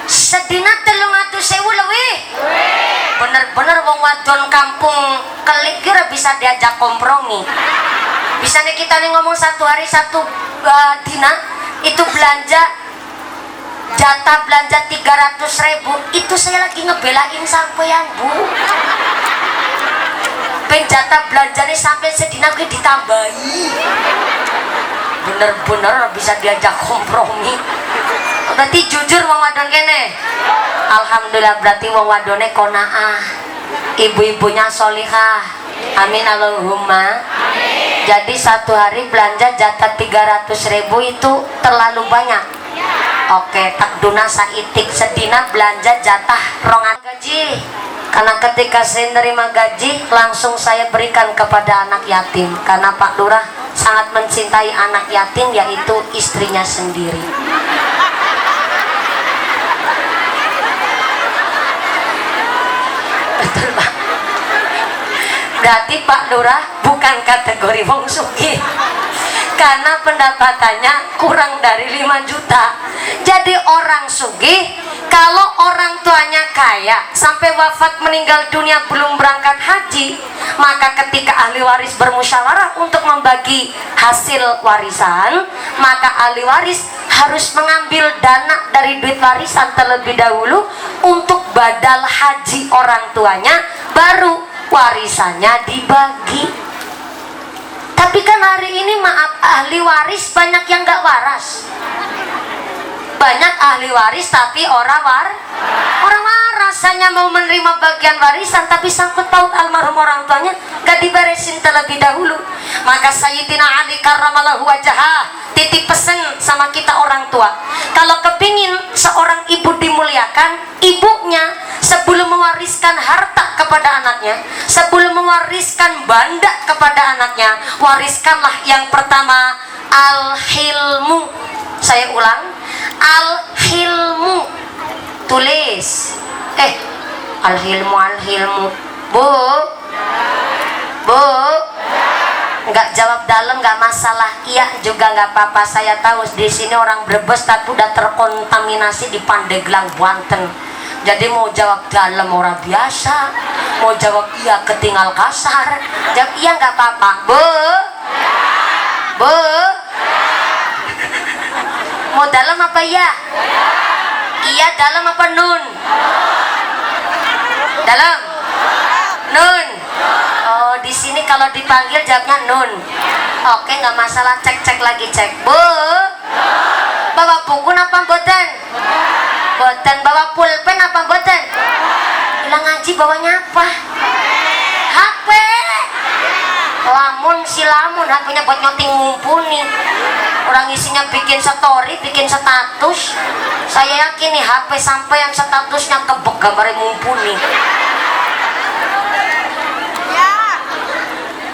Sedina 300.000 lebih. Bener-bener wong wadon kampung kelik kira bisa diajak kompromi. Bisa nih kita nih ngomong satu hari satu dina itu belanja, jatah belanja 300.000. Itu saya lagi ngebelain sampean Bu. Jatah belanjanya sampai sedina gue ditambahi. Bener-bener bisa diajak kompromi. Berarti jujur wong wadon kene. Alhamdulillah, berarti wong wadone konaah, ibu-ibunya solihah. Amin Allahumma. Jadi satu hari belanja jatah 300.000 itu terlalu banyak. Oke, tak duna saitik sedina belanja jatah rongan gaji. Karena ketika saya menerima gaji langsung saya berikan kepada anak yatim, karena Pak Lurah sangat mencintai anak yatim, yaitu istrinya sendiri. Betul Pak. Berarti Pak Lurah bukan kategori wong sugih, karena pendapatannya kurang dari 5 juta. Jadi orang sugih, kalau orang tuanya kaya sampai wafat meninggal dunia belum berangkat haji, maka ketika ahli waris bermusyawarah untuk membagi hasil warisan, maka ahli waris harus mengambil dana dari duit warisan terlebih dahulu untuk badal haji orang tuanya, baru warisannya dibagi. Tapi kan hari ini maaf, ahli waris banyak yang gak waras. Banyak ahli waris tapi orang waras, hanya mau menerima bagian warisan, tapi sangkut paut almarhum orang tuanya gak diberesin terlebih dahulu. Maka Sayyidina Ali karramallahu wajhah titip pesen sama kita orang tua, kalau kepingin seorang ibu dimuliakan, ibunya sebelum mewariskan harta kepada anaknya, sebelum mewariskan banda kepada anaknya, wariskanlah yang pertama al-hilmu. Saya ulang, al-hilmu. Tulis. Al-hilmu. Bu. Nggak jawab dalam nggak masalah, iya juga nggak apa-apa. Saya tahu di sini orang Brebes tapi udah terkontaminasi di Pandeglang, Banten. Jadi mau jawab dalam orang biasa, mau jawab iya ketinggal kasar. Jawab iya nggak apa-apa. Bu. Mau dalam apa ya? Iya dalam apa nun? Dalam. Nun. Oh, di sini kalau dipanggil jawabnya nun. Oke, nggak masalah, cek lagi, cek. Bu. Bawa buku apa mboten? Mboten. Bawa pulpen apa mboten? Bilang ngaji bawanya apa? HP. Lamun HP-nya buat nyoting mumpuni. Orang isinya bikin story, bikin status. Saya yakin nih HP sampai yang statusnya kebek gambarnya mumpuni.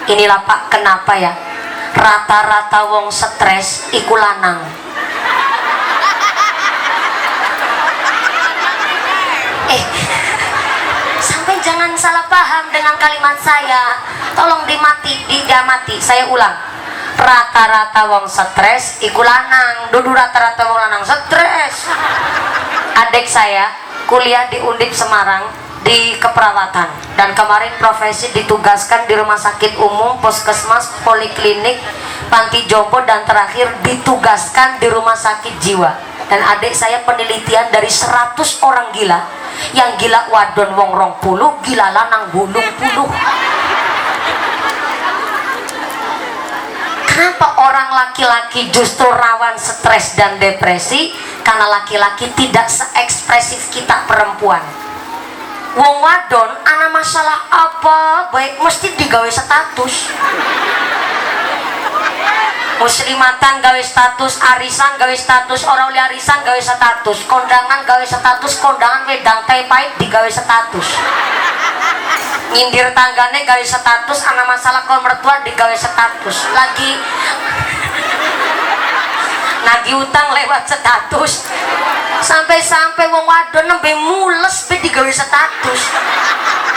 Inilah Pak, kenapa ya rata-rata wong stres iku lanang. Sampai jangan salah paham dengan kalimat saya, tolong digamati. Saya ulang, rata-rata wong stres iku lanang. Dudu rata-rata wong lanang stres. Adik saya kuliah di Undip Semarang di keperawatan, dan kemarin profesi ditugaskan di rumah sakit umum, puskesmas, poliklinik, panti jompo, dan terakhir ditugaskan di rumah sakit jiwa. Dan adik saya penelitian dari 100 orang gila, yang gila wadon wong 20, gila lanang 80. Kenapa orang laki-laki justru rawan stres dan depresi? Karena laki-laki tidak seekspresif kita perempuan. Wong wadon ana masalah apa baik mesti digawe status. Muslimatan gawe status, arisan gawe status, orang oleh arisan gawe status, kondangan gawe status, kondangan wedang teh pahit digawe status, nyindir tanggane gawe status, ana masalah kalau mertua digawe status, lagi nagih utang lewat status. Sampai wong wadon nembe mules be digawe status.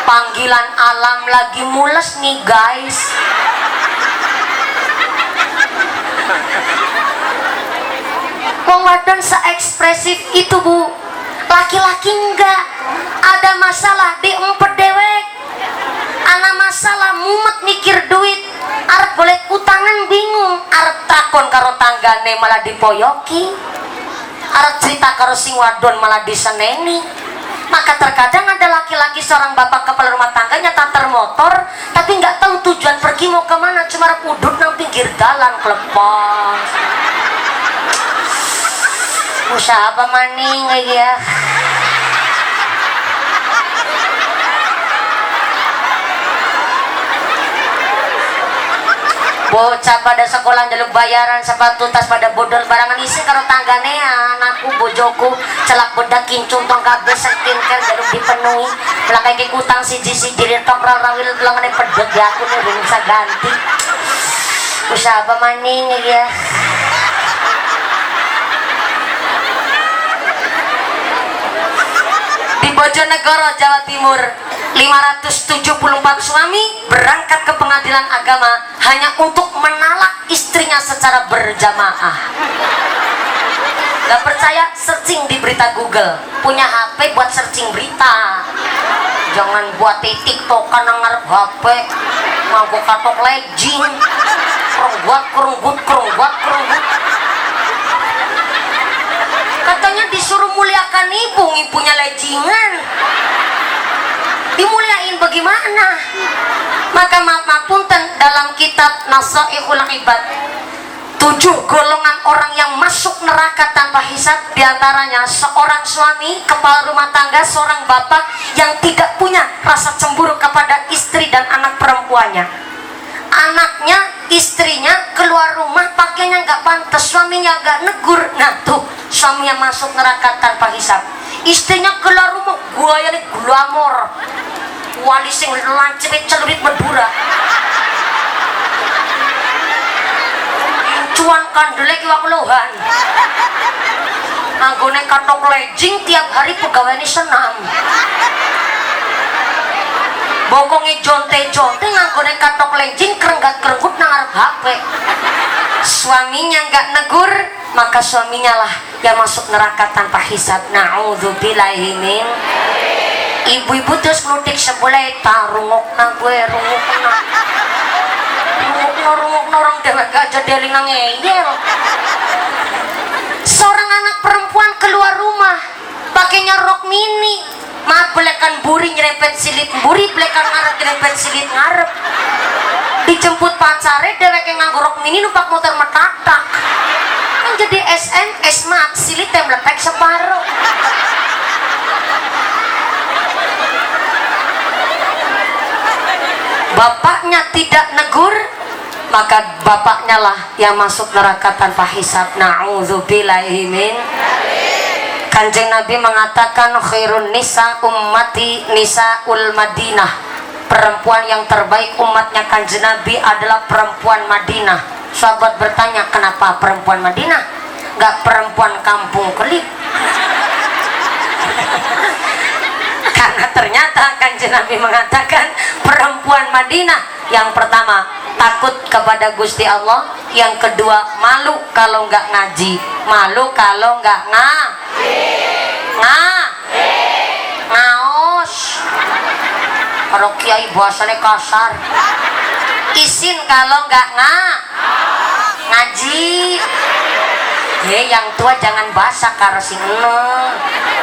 Panggilan alam lagi mules nih guys. Wong wadon seekspresif itu Bu. Laki-laki enggak. Ada masalah diumpet dewek. Ana masalah mumet mikir duit. Arep boleh utangan bingung. Arep takon karo tanggane malah dipoyoki. Arep cerita karo sing wadon malah diseneni. Maka terkadang ada laki-laki seorang bapak kepala rumah tangganya tater motor, tapi nggak tahu tujuan pergi mau kemana, cuma udut nang pinggir jalan kelepas. Usaha apa maning ya? bocah pada sekolah jaluk bayaran sepatu tas pada bodol barangan isi karo tanggane anakku bojoku celak bedak kincung tong kabeh skincare jaluk dipenuhi melakai ke utang siji-siji retok rawil pelangane pedot ya aku nih belum bisa ganti usaha apa maning ya di Bojonegoro Jawa Timur 574 suami berangkat ke pengadilan agama hanya untuk menalak istrinya secara berjamaah. Gak percaya? Searching di berita Google. Punya HP buat searching berita. Jangan buat TikTokan ngarep HP. Nganggo katok legging. Kerunggut. Katanya disuruh muliakan ibu, ibunya leggingan. Dimuliain bagaimana? Maka maaf punten dalam kitab Nasaihul Ibad 7 golongan orang yang masuk neraka tanpa hisab, diantaranya seorang suami kepala rumah tangga, seorang bapak yang tidak punya rasa cemburu kepada istri dan anak perempuannya. Anaknya, istrinya keluar rumah pakainya nggak pantas, suaminya nggak negur, nah tuh suaminya masuk neraka tanpa hisab. Istrinya keluar rumah gua nih glamor wali sing lancip celurit medura incuan kandele kiwak lohan anggone katok legging tiap hari pegawai ini senam bokongi jonte-jonte nganggone katok legging kerenggat-kerenggut nang arep HP. Suaminya nggak negur, maka suaminya lah yang masuk neraka tanpa hisab. Na'udzubillahi min. Ibu-ibu terus ngelutik sebelah rungokna gue rungokna orang dewek aja deling nang ngeyel. Seorang anak perempuan keluar rumah pakainya rok mini, maaf belekan buri nyerempet silit buri, belekan ngarep nyerempet silit ngarep. Dijemput pacare dewek yang nganggo rok mini numpak motor metatak kan jadi SMS maaf silit yang meletek separuh. Bapaknya tidak negur, maka bapaknya lah yang masuk neraka tanpa hisab. Na'udzubillahi min. Kanjeng Nabi mengatakan khairun nisa ummati nisaul Madinah. Perempuan yang terbaik umatnya Kanjeng Nabi adalah perempuan Madinah. Sahabat bertanya, kenapa perempuan Madinah? Gak perempuan kampung kelip. Karena ternyata Kanjeng Nabi mengatakan perempuan Madinah yang pertama takut kepada Gusti Allah, yang kedua malu kalau nggak ngaji, malu kalau nggak ngaos. Kalau kiai bahasanya kasar, isin kalau nggak ngaji. Yang tua jangan bahasa karo sing enom.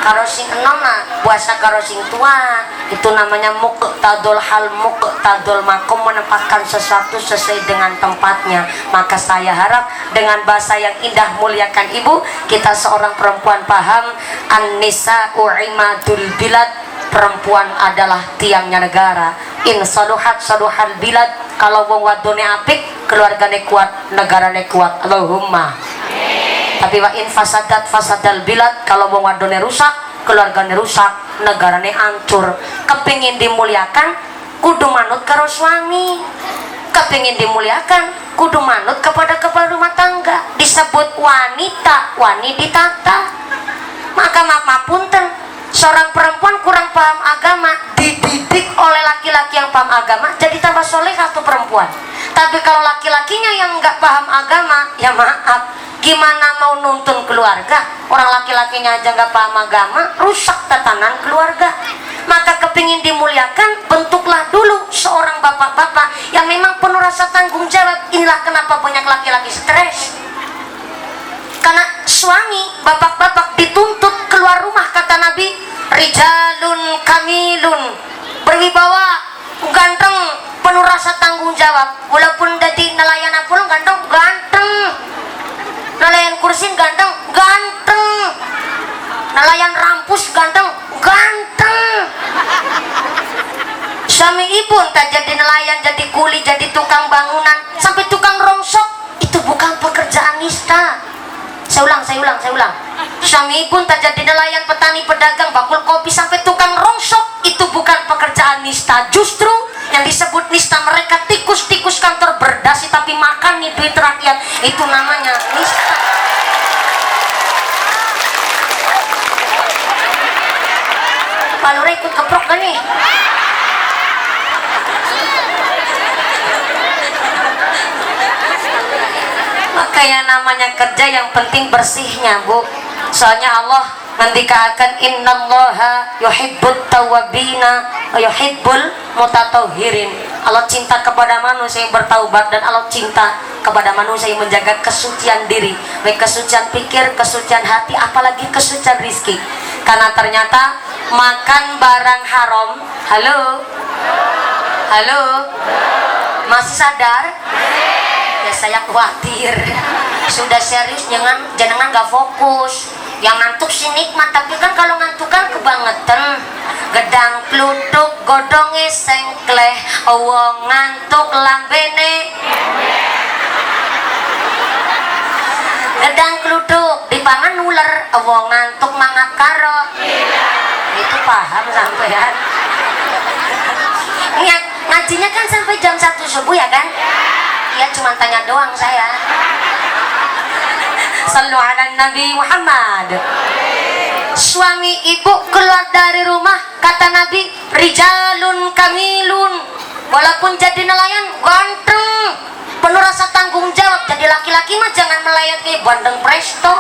Karo sing enom mah bahasa karo sing tua. Itu namanya muqtadul hal, muqtadul makom, menempatkan sesuatu sesuai dengan tempatnya. Maka saya harap dengan bahasa yang indah muliakan ibu, kita seorang perempuan paham an-nisa'u imadul bilad. Perempuan adalah tiangnya negara. In saluhat saluhal bilad. Kalau wong wadone apik, keluargane kuat, negarane kuat. Allahumma. Tapi wa in fasadat fasadal bilad. Kalau wong wadone rusak, keluargane rusak, negarane hancur. Kepingin dimuliakan, kudu manut karo suami. Kepingin dimuliakan, kudu manut kepada kepala rumah tangga. Disebut wanita, wani ditata. Maka maaf punten, seorang perempuan kurang paham agama, dididik oleh laki-laki yang paham agama, jadi tambah soleh atau perempuan. Tapi kalau laki-lakinya yang nggak paham agama, ya maaf, gimana mau nuntun keluarga? Orang laki-lakinya aja nggak paham agama, rusak tatanan keluarga. Maka kepingin dimuliakan, bentuklah dulu seorang bapak-bapak yang memang penuh rasa tanggung jawab. Inilah kenapa banyak laki-laki stres. Karena suami, bapak-bapak dituntut keluar rumah, kata Nabi, rijalun kamilun, berwibawa, ganteng, penuh rasa tanggung jawab. Walaupun jadi nelayan apul ganteng, nelayan kursin ganteng, nelayan rampus ganteng. Suami ibu entah jadi nelayan, jadi kuli, jadi tukang bangunan, sampai tukang nista. Saya ulang. Suami pun tak jadi nelayan, petani, pedagang, bakul kopi sampai tukang rongsok. Itu bukan pekerjaan nista. Justru yang disebut nista mereka tikus-tikus kantor berdasi tapi makan nih duit rakyat. Itu namanya nista. Pak Lura ikut keprok kan nih? Maka yang namanya kerja yang penting bersihnya, Bu. Soalnya Allah ngendikakan innallaha yuhibbut tawwabina wa yuhibbul mutatahhirin. Allah cinta kepada manusia yang bertaubat dan Allah cinta kepada manusia yang menjaga kesucian diri, baik kesucian pikir, kesucian hati, apalagi kesucian rizki. Karena ternyata makan barang haram, halo, masih sadar? Ya saya khawatir. Sudah serius jangan nggak fokus. Yang ngantuk sih nikmat, tapi kan kalau ngantuk kan kebangetan. Gedang kluduk godonge sengkleh, wong ngantuk lambene. Gedang kluduk dipangan ular, wong ngantuk mangap karo. Itu paham sampean? Ngajinya kan sampai jam 1 subuh ya kan? Iya, cuma tanya doang saya. Sallu ala Nabi Muhammad. Suami ibu keluar dari rumah, kata Nabi, rijalun kamilun. Walaupun jadi nelayan ganteng, penuh rasa tanggung jawab. Jadi laki-laki mah jangan melayat kayak bandeng presto.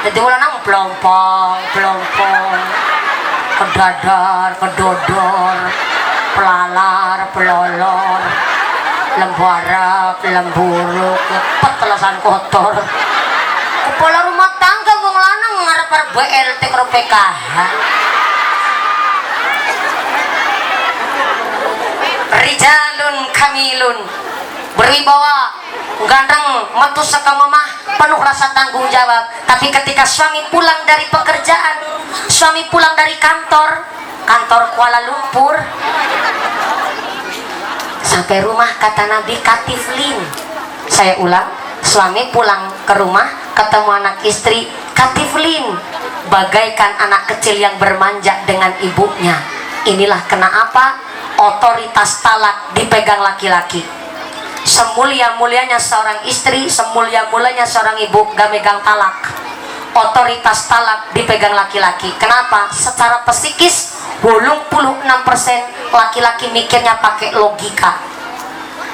Jadi ulang pelompong, kedadar, kedodor, pelalar, pelolor, lembarak, lemburuk, petelasan kotor. Kepala rumah tangga wong lanang ngarep-arep BLT karo PKH. Rijalun kamilun, berwibawa, ganteng, metu saka mamah, penuh rasa tanggung jawab. Tapi ketika suami pulang dari pekerjaan, suami pulang dari kantor Kuala Lumpur, sampai rumah kata Nabi katiflin. Saya ulang, suami pulang ke rumah ketemu anak istri katiflin, bagaikan anak kecil yang bermanja dengan ibunya. Inilah kenapa otoritas talak dipegang laki-laki. Semulia-mulianya seorang istri, semulia-mulianya seorang ibu gak megang talak. Otoritas talak dipegang laki-laki. Kenapa? Secara psikis 86% laki-laki mikirnya pakai logika.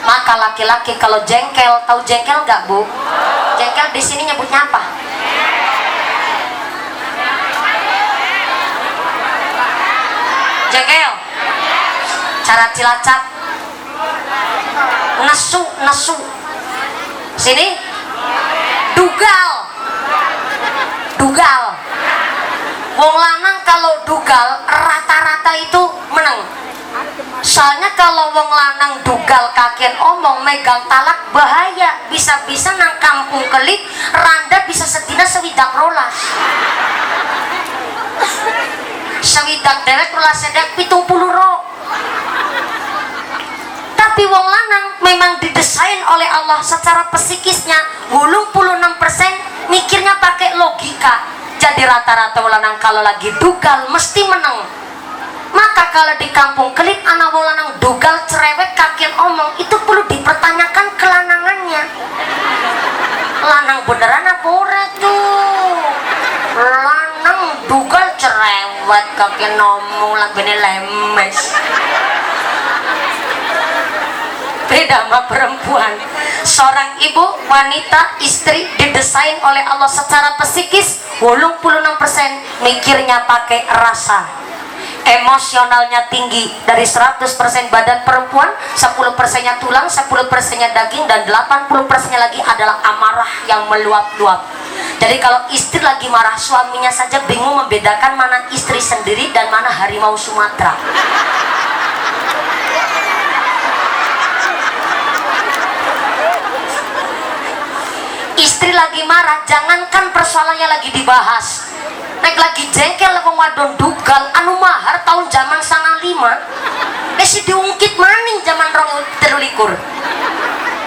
Maka laki-laki kalau jengkel, tahu jengkel nggak, Bu? Jengkel di sini nyebutnya apa? Jengkel. Cara Cilacap. Nesu. Sini. Dugal. Wong lanang kalau dugal rata-rata itu menang. Soalnya kalau wong lanang dugal kakek omong megang talak bahaya, bisa-bisa nang kampung kelit randa bisa sedina sewidak rolas. Sewidak dewek rolas sedek 70 ro. Tapi wong lanang memang didesain oleh Allah secara psikisnya 86% mikirnya pakai logika. Jadi rata-rata wong lanang kalau lagi dugal mesti menang. Maka kalau di kampung kelit anak wong lanang dugal cerewet kakek omong itu perlu dipertanyakan kelanangannya. Lanang beneran apa ora tuh? Lanang dugal cerewet kakek omong lagi lemes. Beda sama perempuan. Seorang ibu, wanita, istri didesain oleh Allah secara psikis 86% mikirnya pakai rasa. Emosionalnya tinggi. Dari 100% badan perempuan 10%-nya tulang, 10%-nya daging, dan 80%-nya lagi adalah amarah yang meluap-luap. Jadi kalau istri lagi marah, suaminya saja bingung membedakan mana istri sendiri dan mana harimau Sumatera. Istri lagi marah, jangankan persoalannya lagi dibahas, naik lagi jengkel wong wadon dugal anu mahar tahun zaman 95 masih diungkit maning zaman 2023.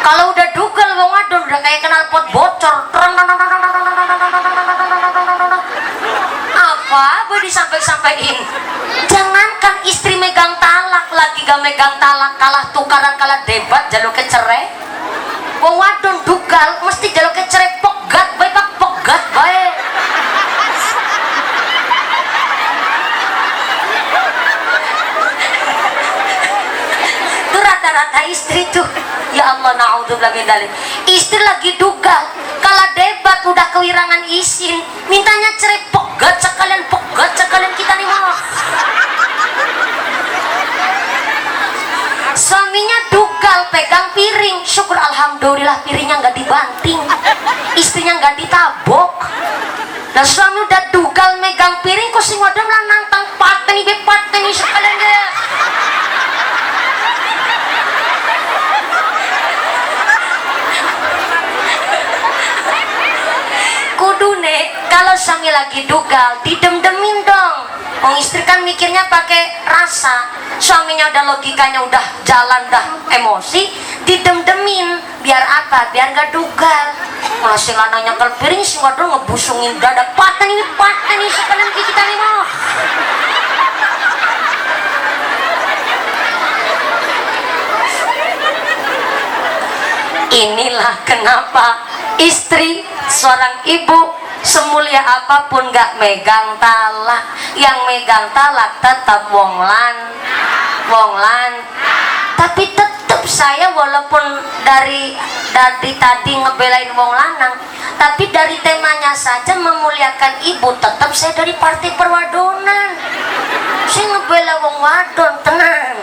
Kalau udah dugal wong wadon udah kayak kenal pot bot disampaikan. Jangankan istri megang talak, lagi gak megang talak, kalah tukaran, kalah debat, jaluk ke cerai. Wong wadon dugal mesti jaluk ke cerai, pegat bae, pak pegat bae. Itu rata-rata istri tuh. Ya Allah, na'udzubillah min dzalik. Istri lagi dugal, kalah debat, udah kewirangan isin, mintanya cerai, pegat sekalian kita nih mau. Suaminya dugal pegang piring, syukur alhamdulillah piringnya nggak dibanting, istrinya nggak ditabok. Nah suami udah dugal megang piring, kok sing wadon lah nantang pateni sekalian deh. Kudune kalau suami lagi dugal didem-demin dong. Wong istri kan mikirnya pakai rasa, suaminya udah logikanya udah jalan dah emosi, didem-demin biar apa? Biar gak dugal. Masih lanangnya ke piring sing wadon ngebusungin dada, paten ini sekalian kita nih mau. Inilah kenapa istri seorang ibu semulia apapun gak megang talak, yang megang talak tetap wonglan. Tapi tetap saya walaupun dari tadi ngebelain wong lanang, tapi dari temanya saja memuliakan ibu, tetap saya dari partai perwadonan. Saya ngebela wong wadon, tenang.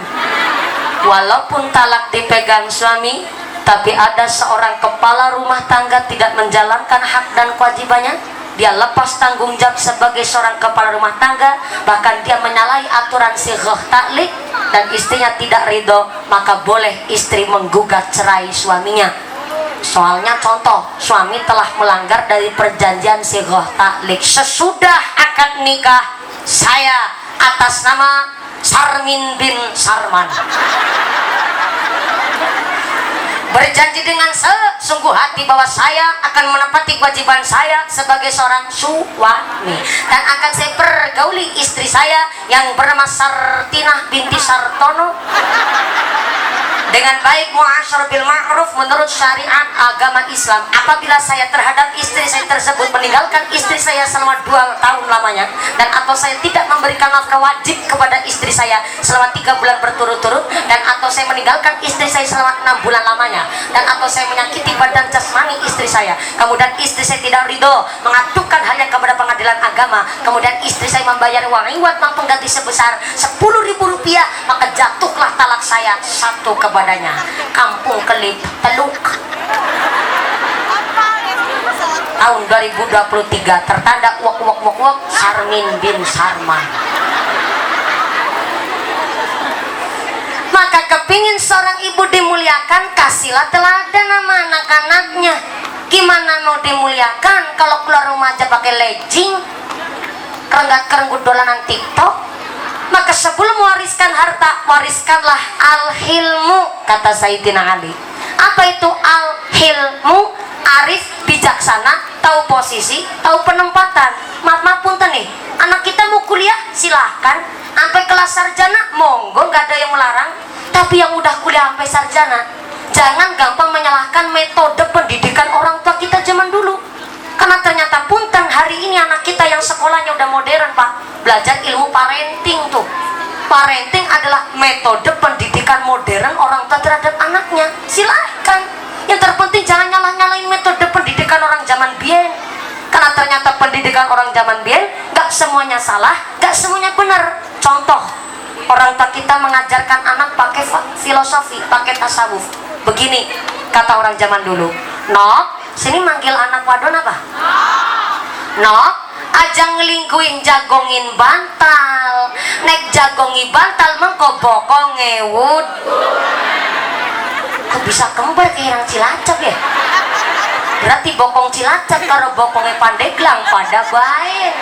Walaupun talak dipegang suami, tapi ada seorang kepala rumah tangga tidak menjalankan hak dan kewajibannya, dia lepas tanggung jawab sebagai seorang kepala rumah tangga, bahkan dia menyalahi aturan sighah taklik dan istrinya tidak ridho, maka boleh istri menggugat cerai suaminya. Soalnya contoh, suami telah melanggar dari perjanjian sighah taklik. Sesudah akad nikah saya atas nama Sarmin bin Sarman berjanji dengan sesungguh hati bahwa saya akan menepati kewajiban saya sebagai seorang suami dan akan saya pergauli istri saya yang bernama Sartinah binti Sartono dengan baik, muasyarah bil ma'ruf menurut syariat agama Islam. Apabila saya terhadap istri saya tersebut meninggalkan istri saya selama 2 tahun lamanya, dan atau saya tidak memberikan nafkah wajib kepada istri saya selama 3 bulan berturut-turut, dan atau saya meninggalkan istri saya selama 6 bulan lamanya, dan atau saya menyakiti badan jasmani istri saya, kemudian istri saya tidak ridho mengadukan hanya kepada pengadilan agama, kemudian istri saya membayar uang pengganti sebesar Rp10.000, maka jatuhlah talak saya satu kepadanya. Kampung Kelip Teluk tahun 2023 tertanda wok Sarmin bin Sarman. Maka kepingin seorang ibu dimuliakan, kasihlah teladan sama anak-anaknya. Gimana mau dimuliakan kalau keluar rumah aja pakai legging, kerenggut dolanan TikTok? Maka sebelum mewariskan harta, wariskanlah al-hilmu, kata Sayyidina Ali. Apa itu al-hilmu? Arif, bijaksana, tahu posisi, tahu penempatan. Maaf punten nih, anak kita mau kuliah silahkan, sampai kelas sarjana monggo, nggak ada yang melarang. Tapi yang udah kuliah sampai sarjana, jangan gampang menyalahkan metode pendidikan orang tua kita zaman dulu. Karena ternyata punten hari ini anak kita yang sekolahnya udah modern, Pak, belajar ilmu parenting tuh. Parenting adalah metode pendidikan modern orang tua terhadap anaknya. Silahkan. Yang terpenting jangan nyalahin metode pendidikan orang zaman biyen. Karena ternyata pendidikan orang zaman biyen gak semuanya salah, gak semuanya benar. Contoh, orang tua kita mengajarkan anak pakai filosofi, pakai tasawuf. Begini kata orang zaman dulu, "Nok, sini manggil anak wadon apa? Nok, aja ngelingkuin jagongin bantal. Nek jagongi bantal mengko bokong ngewud." Kok bisa kembar kayak orang Cilacap ya? Berarti bokong Cilacap karo bokongnya Pandeglang pada baik.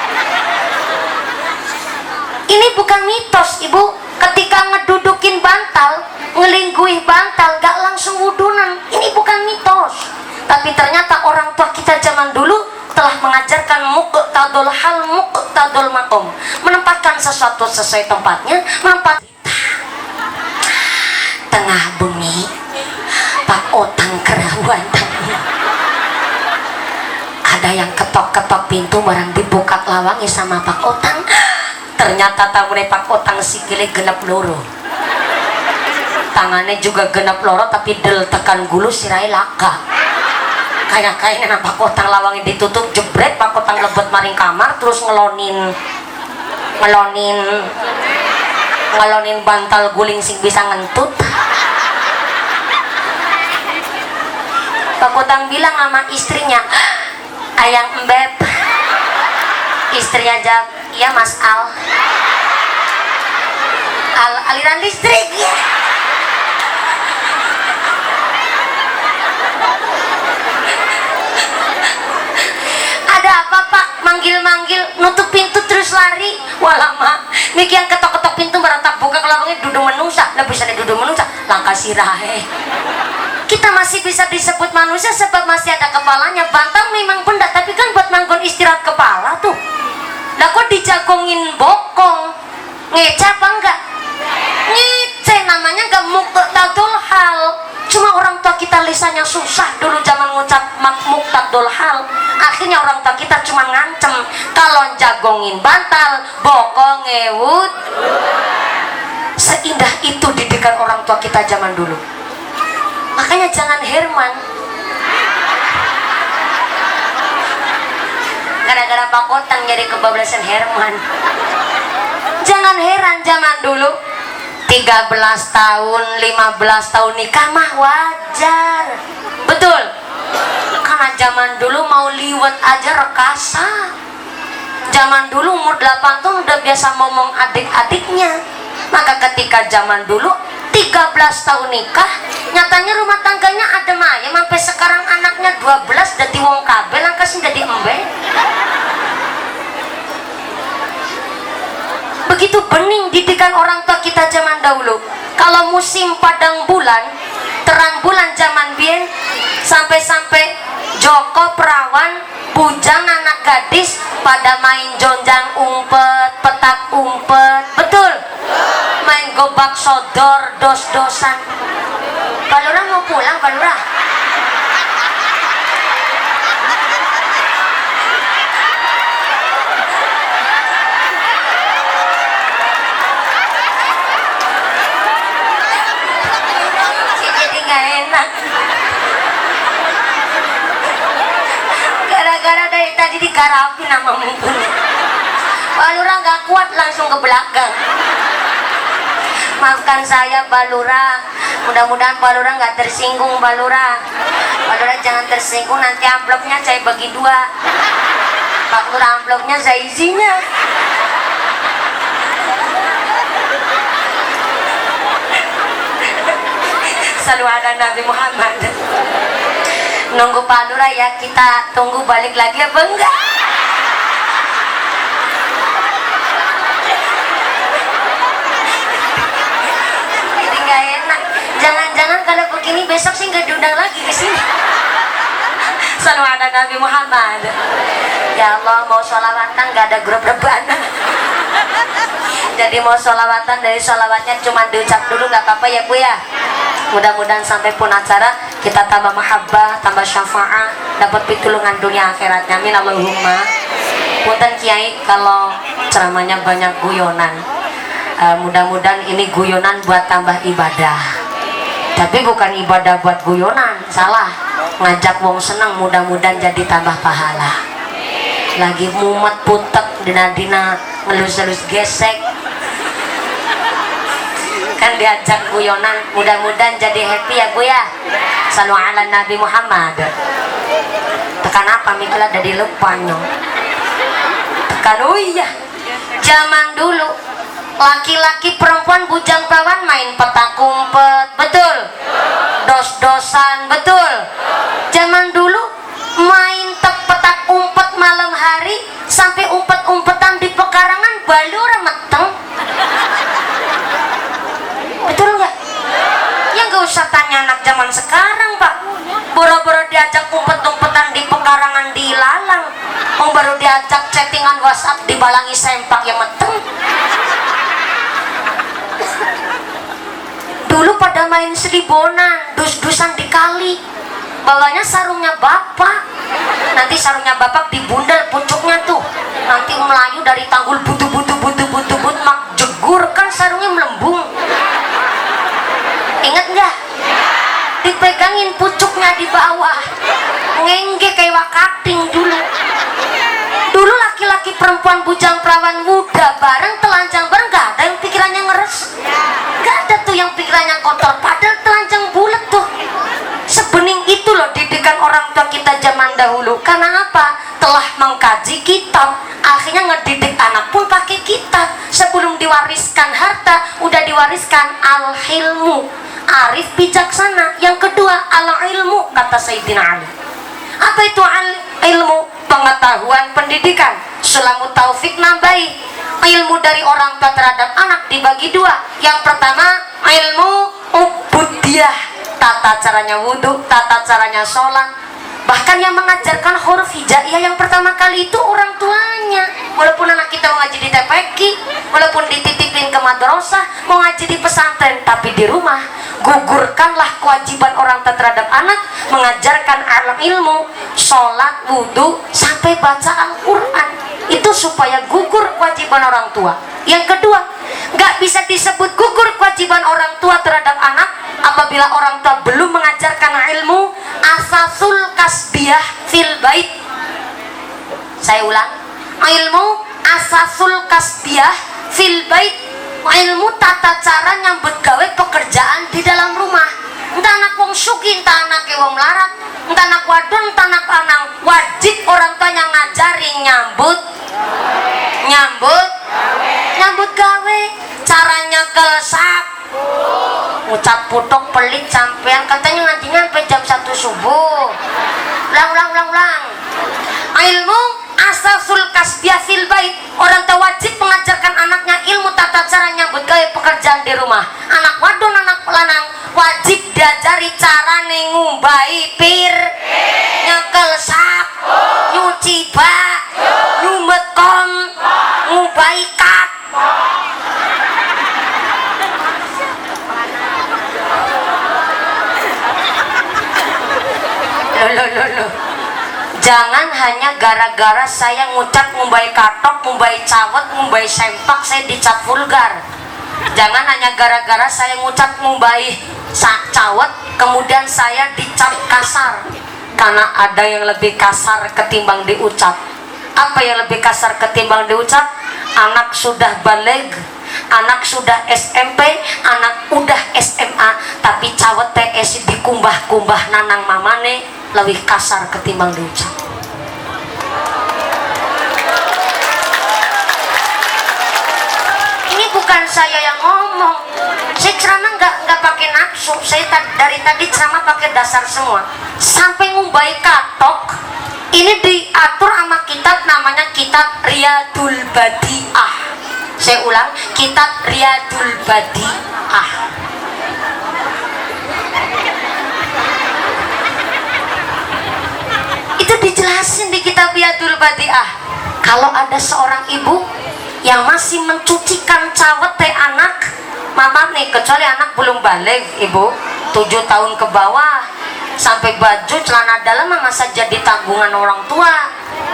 Ini bukan mitos, Ibu. Ketika ngedudukin bantal, ngelingkuih bantal, gak langsung wudunan. Ini bukan mitos. Tapi ternyata orang tua kita zaman dulu telah mengajarkan muqtadul hal, muqtadul fardul maqam, menempatkan sesuatu sesuai tempatnya, tengah bengi Pak Otang kerawan, ada yang ketok-ketok pintu, barang dibuka lawangi sama Pak Otang, ternyata tamune Pak Otang sikile genep loro, tangannya juga genep loro, tapi del tekan gulu sirai laka. Kayaknya Pak Otang lawangnya ditutup, jebret Pak Otang lebet maring kamar, terus ngelonin bantal guling sing bisa ngentut. Pak Otang bilang sama istrinya, ayang embeb. Istrinya jawab, iya Mas Al. Aliran listrik ya. Ada apa Pak? Manggil-manggil, nutup pintu terus lari. Walama, miki yang ketok-ketok pintu berantak buka kelabangnya duduk menungsa. Lah bisa duduk menungsa, langkah sirahe. Kita masih bisa disebut manusia sebab masih ada kepalanya. Bantal memang benda, tapi kan buat manggon istirahat kepala tuh. Lah kok dijagongin bokong? Ngece apa enggak? Ngece, namanya enggak muqtadul hal. Cuma orang tua kita lisannya susah dulu zaman ngucap muqtadul hal. Akhirnya orang tua kita cuma ngancem, kalau jagongin bantal, bokong ngewut. Seindah itu didikan orang tua kita zaman dulu. Makanya jangan Herman. Gara-gara Pak Otang jadi kebablasan Herman. Jangan heran zaman dulu 13 tahun, 15 tahun nikah mah wajar. Betul? Karena zaman dulu mau liwat aja rekasa. Zaman dulu umur 8 tahun udah biasa ngomong adik-adiknya. Maka ketika zaman dulu 13 tahun nikah, nyatanya rumah tangganya adem ayem, sampai sekarang anaknya 12 jadi wong kabel, langkasnya jadi embe. Begitu bening didikan orang tua kita zaman dahulu. Kalau musim padang bulan, terang bulan zaman bien, sampai-sampai Joko perawan, bujang anak gadis pada main jonjang umpet, petak umpet, betul? Main gobak sodor, dos-dosan. Balura mau pulang, Balura? Jadi gak enak. Gara-gara dari tadi digarapin sama mumpuni. Balura gak kuat, langsung ke belakang. Maafkan saya Balura, mudah-mudahan Balura nggak tersinggung. Balura jangan tersinggung, nanti amplopnya saya bagi 2. Faktur amplopnya saya isinya. Salu ala Nabi Muhammad. Nunggu Balura ya, kita tunggu balik lagi apa enggak? Jangan-jangan kalau begini besok sih nggak diundang lagi ke sini. Salam ala Nabi Muhammad. Ya Allah, mau sholawatan nggak ada grup rebana. Jadi mau sholawatan, dari sholawatnya cuma diucap dulu, nggak apa-apa ya Bu ya. Mudah-mudahan sampai pun acara kita tambah mahabbah, tambah syafaat, dapat pitulungan dunia akhiratnya. Amin Allahumma. Punten Kiai kalau ceramahnya banyak guyonan. Mudah-mudahan ini guyonan buat tambah ibadah. Tapi bukan ibadah buat guyonan, salah. Ngajak wong seneng, mudah-mudahan jadi tambah pahala. Lagi mumet putek, dina-dina ngelus-ngelus gesek, kan diajak guyonan, mudah-mudahan jadi happy ya Bu ya. Salu ala Nabi Muhammad. Tekan apa mikirnya dari lupanyo. Tekan, oh iya, zaman dulu laki-laki perempuan bujang perawan main petak umpet, betul? Dos-dosan, betul? Zaman dulu main petak umpet malam hari sampai umpet-umpetan di pekarangan, Balura meteng. Betul nggak? Ya nggak usah tanya anak zaman sekarang Pak. Boro-boro diajak umpet-umpetan di pekarangan di ilalang, Mau baru diajak chattingan WhatsApp dibalangi sempak yang meteng. Dulu pada main seribonan, dus-dusan di kali, bawanya sarungnya bapak. Nanti sarungnya bapak dibundel pucuknya tuh, nanti melayu dari tanggul butu mak jegur, kan sarungnya melembung. Ingat nggak? Dipegangin pucuknya di bawah, ngengge kayak wakating dulu. Dulu laki-laki perempuan bujang perawan muda bareng telanjang bareng, gak ada yang pikirannya ngeres, gak ada tuh yang pikirannya kotor, padahal telanjang bulat tuh. Sebening itu loh didikan orang tua kita zaman dahulu. Karena apa? Telah mengkaji kitab, akhirnya ngedidik anak pun pakai kitab. Sebelum diwariskan harta, udah diwariskan al-hilmu, arif bijaksana. Yang kedua al-ilmu, kata Sayyidina Ali. Apa itu al-ilmu? Pengetahuan, pendidikan. Sulamut Taufik nambahi, ilmu dari orang tua terhadap anak dibagi dua. Yang pertama ilmu ubudiyah, tata caranya wudhu, tata caranya sholat. Bahkan yang mengajarkan huruf hijaiyah yang pertama kali itu orang tuanya. Walaupun anak kita mau ngaji di TPQ, walaupun dititipin ke madrasah, mau ngaji di pesantren, tapi di rumah gugurkanlah kewajiban orang tua terhadap anak, mengajarkan alam ilmu, sholat, wudhu, sampai baca Al-Quran. Itu supaya gugur kewajiban orang tua. Yang kedua, nggak bisa disebut gugur kewajiban orang tua terhadap anak apabila orang tua belum mengajarkan ilmu asasul kasbiyah fil bait. Saya ulang, ilmu asasul kasbiyah fil bait, ilmu tata cara nyambut gawe pekerjaan di dalam rumah. Entah anak wong sugih, entah anak wong larat, entah anak wadon, entah anak lanang, wajib orang tua yang ngajari nyambut gawe. Caranya kelesap, ngucap putok pelit sampean, katanya ngajinya sampai jam 1 subuh. Ulang. Ilmu asasul kasbiyah fil bait, orang tua wajib mengajarkan anaknya ilmu tata cara nyambut gawe pekerjaan di rumah. Anak wadon, anak lanang wajib diajari cara ngumbai pir, nyekel sap, nyuci bak, nyumet kom, ngumbai kat. Loh. Jangan hanya gara-gara saya ngucap ngumbai katok, ngumbai cawet, ngumbai sempak saya dicap vulgar. Jangan hanya gara-gara saya ngucap ngumbai cawet kemudian saya dicap kasar. Karena ada yang lebih kasar ketimbang diucap. Apa yang lebih kasar ketimbang diucap? Anak sudah balig, anak sudah SMP, anak udah SMA, tapi cawet TS dikumbah-kumbah nanang mamane lebih kasar ketimbang diucap. Ini bukan saya yang ngomong, saya ceramah nggak pakai nafsu, saya dari tadi ceramah pakai dasar semua. Sampai ngumbai katok, ini diatur sama kitab namanya kitab Riyadul Badi'ah. Saya ulang, kitab Riyadul Badi'ah. Itu dijelasin di kitab Riyadul Badi'ah. Kalau ada seorang ibu yang masih mencucikan cawet anak, mama nih, kecuali anak belum balik, ibu 7 tahun ke bawah, sampai baju celana dalam masa jadi tanggungan orang tua.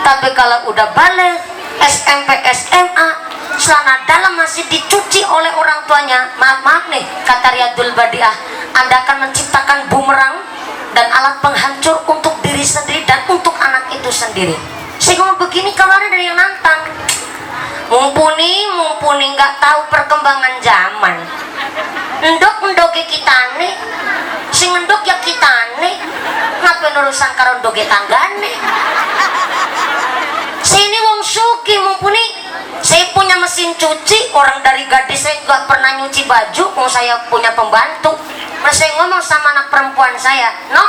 Tapi kalau udah balik, SMP, SMA, celana dalam masih dicuci oleh orang tuanya, maaf nih, kata Riyadul Badi'ah, Anda akan menciptakan bumerang dan alat penghancur untuk diri sendiri dan untuk anak itu sendiri. Saya ngomong begini kalau ada dari yang nantang, mumpuni nggak tahu perkembangan zaman. Endok kita nih, sing endok ya kita nih, ngapain urusan karo ndoge tanggane. Sini wong suki, mumpuni saya punya mesin cuci, orang dari gadis saya nggak pernah nyuci baju, mau saya punya pembantu. Mas saya ngomong sama anak perempuan saya, no,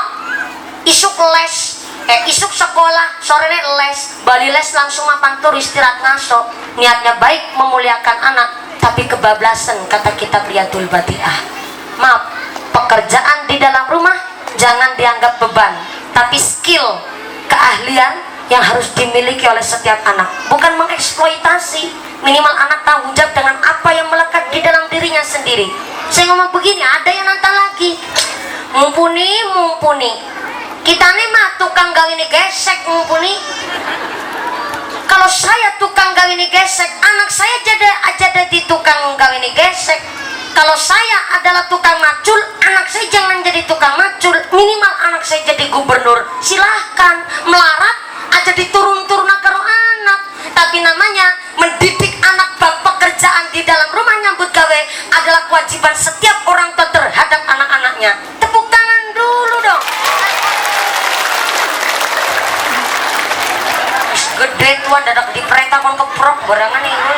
isuk les, isuk sekolah, sore les, bali les langsung mapan tur istirahat ngaso. Niatnya baik memuliakan anak, tapi kebablasan, kata kitab Riyadul Badi'ah. Maaf, pekerjaan di dalam rumah jangan dianggap beban, tapi skill, keahlian, yang harus dimiliki oleh setiap anak, bukan mengeksploitasi. Minimal anak tanggung jawab dengan apa yang melekat di dalam dirinya sendiri. Saya ngomong begini, ada yang nantang lagi, mumpuni kita nih mah tukang gawini gesek. Mumpuni, kalau saya tukang gawini gesek, anak saya jadi tukang gawini gesek. Kalau saya adalah tukang macul, anak saya jangan jadi tukang macul. Minimal anak saya jadi gubernur, silahkan. Melarat aja diturun-turun karo anak. Tapi namanya mendidik anak, bab pekerjaan di dalam rumah nyambut gawe adalah kewajiban setiap orang tua terhadap anak-anaknya. Tepuk tangan dulu dong. Gede tuan dadak diperintah kon keprok barangan ini.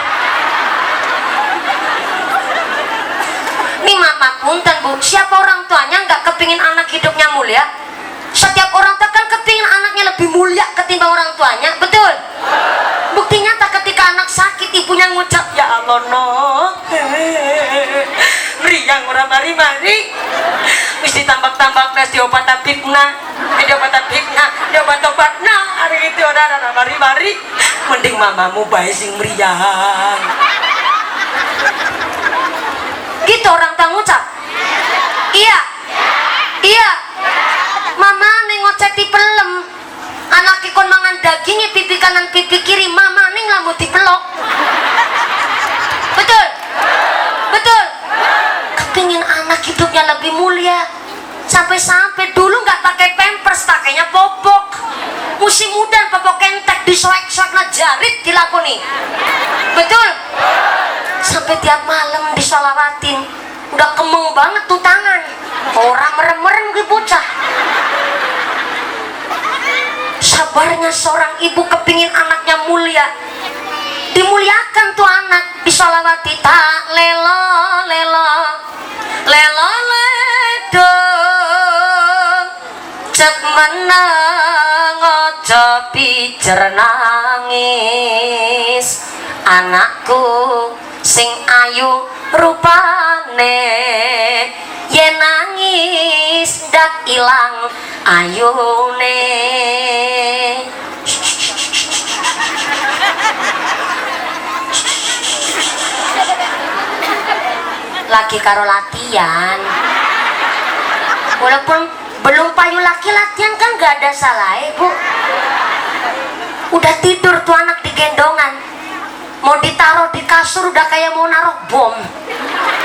Nih mama punten bu, siapa orang tuanya nggak kepingin anak hidupnya mulia? Setiap orang tua kan kepingin anaknya lebih mulia ketimbang orang tuanya, betul? Bukti nyata ketika anak sakit ibunya ngucap, ya Allah no, meriang orang mari-mari, mesti tambak-tambak nasi obat tabibna, obat-obatna, hari itu orang mari-mari, mending mamamu baik sing meriang. Gitu orang tua ngucap. Iya mama nengocet di pelem, anak ikon mangan dagingnya pipi kanan pipi kiri, mama neng lamu dipelok. Betul kepingin anak hidupnya lebih mulia, sampai dulu nggak pakai pampers, pakainya popok. Musim mudan popok kentek disoek-soek na jarit dilakoni. Betul, sampai tiap malam disolawatin, udah kemeng banget tuh tangan, orang merem-merem gue bocah. Sabarnya seorang ibu kepingin anaknya mulia, dimuliakan tuh anak, disolawati. Tak lelo ledong cep menang ojo pijer nangis, anakku sing ayu rupane, yen nangis dak ilang ayune. Lagi karo latihan, walaupun belum payu laki latihan kan gak ada salah bu. Udah tidur tuh anak di gendongan, mau ditaruh di kasur udah kayak mau naruh bom,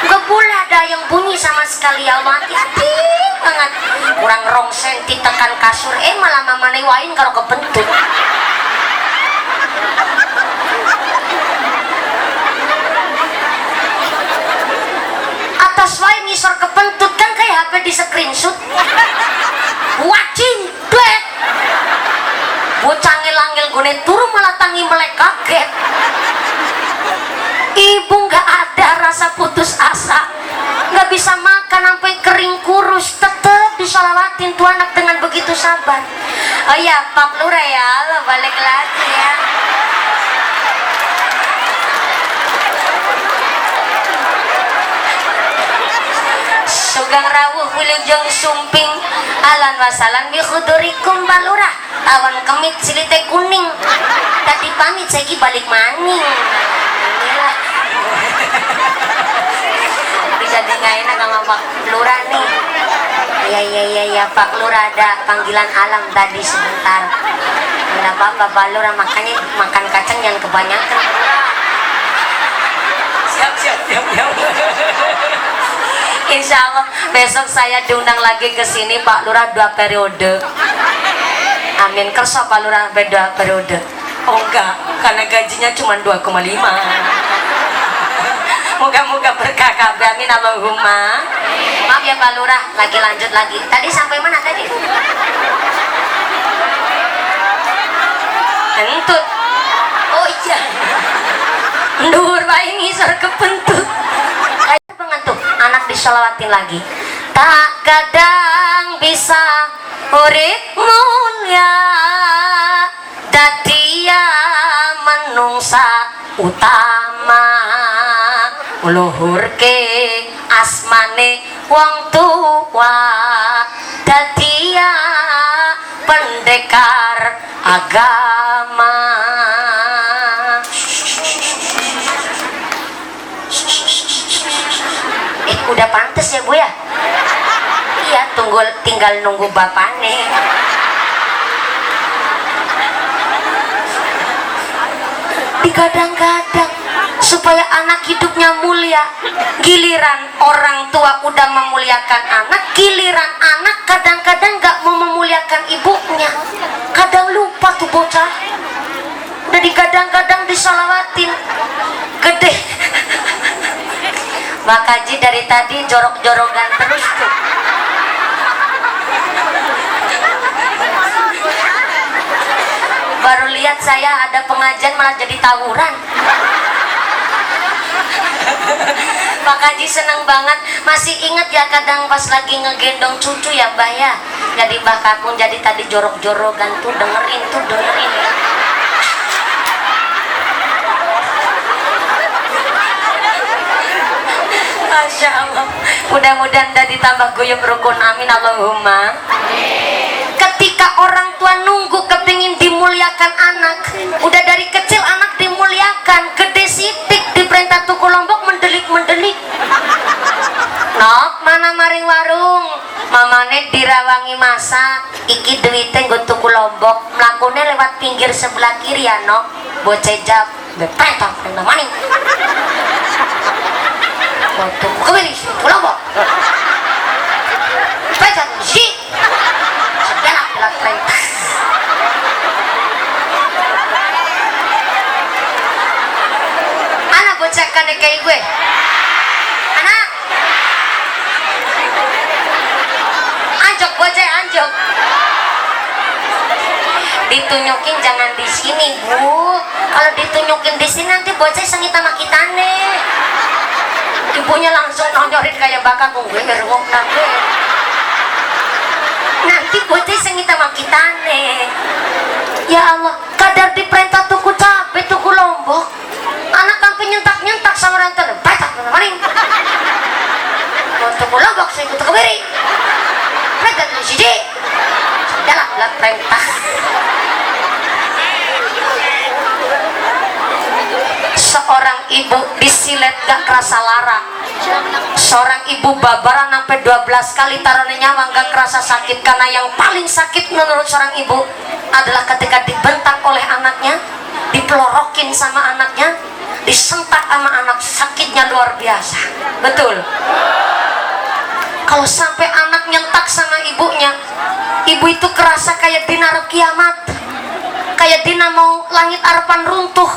gak boleh ada yang bunyi sama sekali. Ya Allah, hati-hati banget, kurang rong senti tekan kasur, malah mama newain kalau kebentuk. Atas wae ngisor kepentut kan kayak HP di screenshot. Wacing dek, bocah ngel-ngel gone turu malah tangi melek kaget. Ibu nggak ada rasa putus asa, nggak bisa makan sampai kering kurus, tetep disolawatin tuh anak dengan begitu sabar. Oh ya Pak Lurah ya, lo balik lagi ya. Sugang rawuh wilujeng sumping, alan wasalan bi khudurikum balurah, awan kemit silite kuning, tadi pamit saiki balik maning. Jadi nggak enak sama Pak Lurah nih. Iya Pak Lurah, ada panggilan alam tadi sebentar. Nggak apa-apa Pak Lurah, makanya makan kacang jangan kebanyakan. Siap. Insya Allah besok saya diundang lagi ke sini Pak Lurah 2 periode. Amin. Kerso Pak Lurah 2 periode. Oh enggak, karena gajinya cuma 2,5. Moga-moga berkah kabeh, amin Allahumma. Maaf ya Pak Lurah, lagi lanjut lagi. Tadi sampai mana tadi? Entut. Oh iya. Ndur bae ngisor kepentut. Pengentuk, anak disolawatin lagi. Tak kadang bisa urip mulia, dadia menungsa utama, luhurke asmane wong tua, dadia pendekar agama. ya Bu ya? Iya, tinggal nunggu bapaknya. Digadang-gadang supaya anak hidupnya mulia. Giliran orang tua udah memuliakan anak, giliran anak kadang-kadang gak mau memuliakan ibunya. Kadang lupa tuh bocah. Udah digadang-gadang disolawatin gede. Mbak Kaji dari tadi jorok-jorogan terus tuh. Baru lihat saya ada pengajian malah jadi tawuran. Pak Haji seneng banget. Masih inget ya kadang pas lagi ngegendong cucu ya Mbah ya. Jadi Mbah Kakung jadi tadi jorok-jorogan tuh dengerin ya. Masya Allah. Mudah-mudahan udah ditambah guyub rukun, amin Allahumma. Ketika orang tua nunggu kepingin dimuliakan anak, udah dari kecil anak dimuliakan, gede sitik diperintah tuku lombok mendelik. Nok, mana maring warung? Mamane dirawangi masak, iki duitnya gue tuku lombok, melakukannya lewat pinggir sebelah kiri ya Nok. Bocah jawab, perintah maning. Waktu kebiri tuku lombok. Perintah si. Mana bocah kayak gue? Anak anjok bocah anjok. Ditunjukin jangan di sini Bu. Kalau ditunjukin di sini nanti bocah sengit sama kita nih. Ibunya langsung nonyorin kayak bakal gue ngerungok gue. Nanti bocah sengit sama kita nih. Ya Allah, kadar diperintah tuku cabe, tuku lombok, anak sampai nyentak sama orang tua. Petak maring. Mau tuku lombok saya ikut kebiri. Petak siji. Dalam perintah. Seorang ibu disilet gak kerasa lara. Seorang ibu babaran sampai 12 kali taruhnya nyawa gak kerasa sakit. Karena yang paling sakit menurut seorang ibu adalah ketika dibentak oleh anaknya, dipelorokin sama anaknya, disentak sama anak, sakitnya luar biasa. Betul. Kalau sampai anak nyentak sama ibunya, ibu itu kerasa kayak dina arep kiamat, kayak dina mau langit arepan runtuh.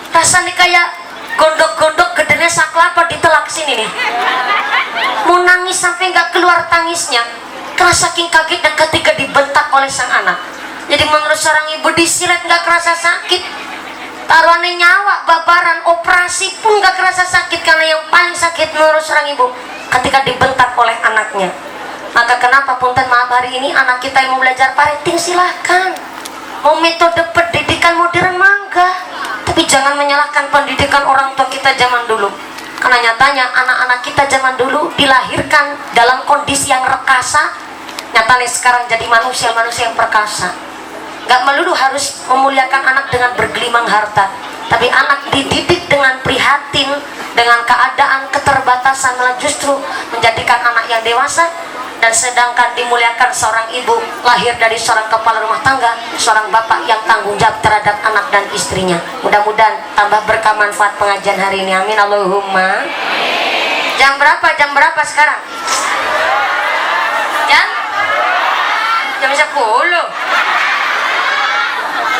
Rasanya kayak gondok-gondok gedenya saklapa ditelak sini nih. Mau nangis sampai nggak keluar tangisnya karena saking kaget dan ketika dibentak oleh sang anak. Jadi menurut seorang ibu disilet nggak kerasa sakit, taruhannya nyawa, babaran, operasi pun nggak kerasa sakit. Karena yang paling sakit menurut seorang ibu ketika dibentak oleh anaknya. Maka kenapa punten maaf hari ini anak kita yang mau belajar parenting silahkan. Mau metode pendidikan modern mangga, tapi jangan menyalahkan pendidikan orang tua kita zaman dulu. Karena nyatanya anak-anak kita zaman dulu dilahirkan dalam kondisi yang rekasa, nyatanya sekarang jadi manusia-manusia yang perkasa. Gak melulu harus memuliakan anak dengan bergelimang harta, tapi anak dididik dengan prihatin, dengan keadaan keterbatasan malah justru menjadikan anak yang dewasa. Dan sedangkan dimuliakan seorang ibu lahir dari seorang kepala rumah tangga, seorang bapak yang tanggung jawab terhadap anak dan istrinya. Mudah-mudahan tambah berkah manfaat pengajian hari ini, amin Allahumma. Jam berapa sekarang? Jam 10.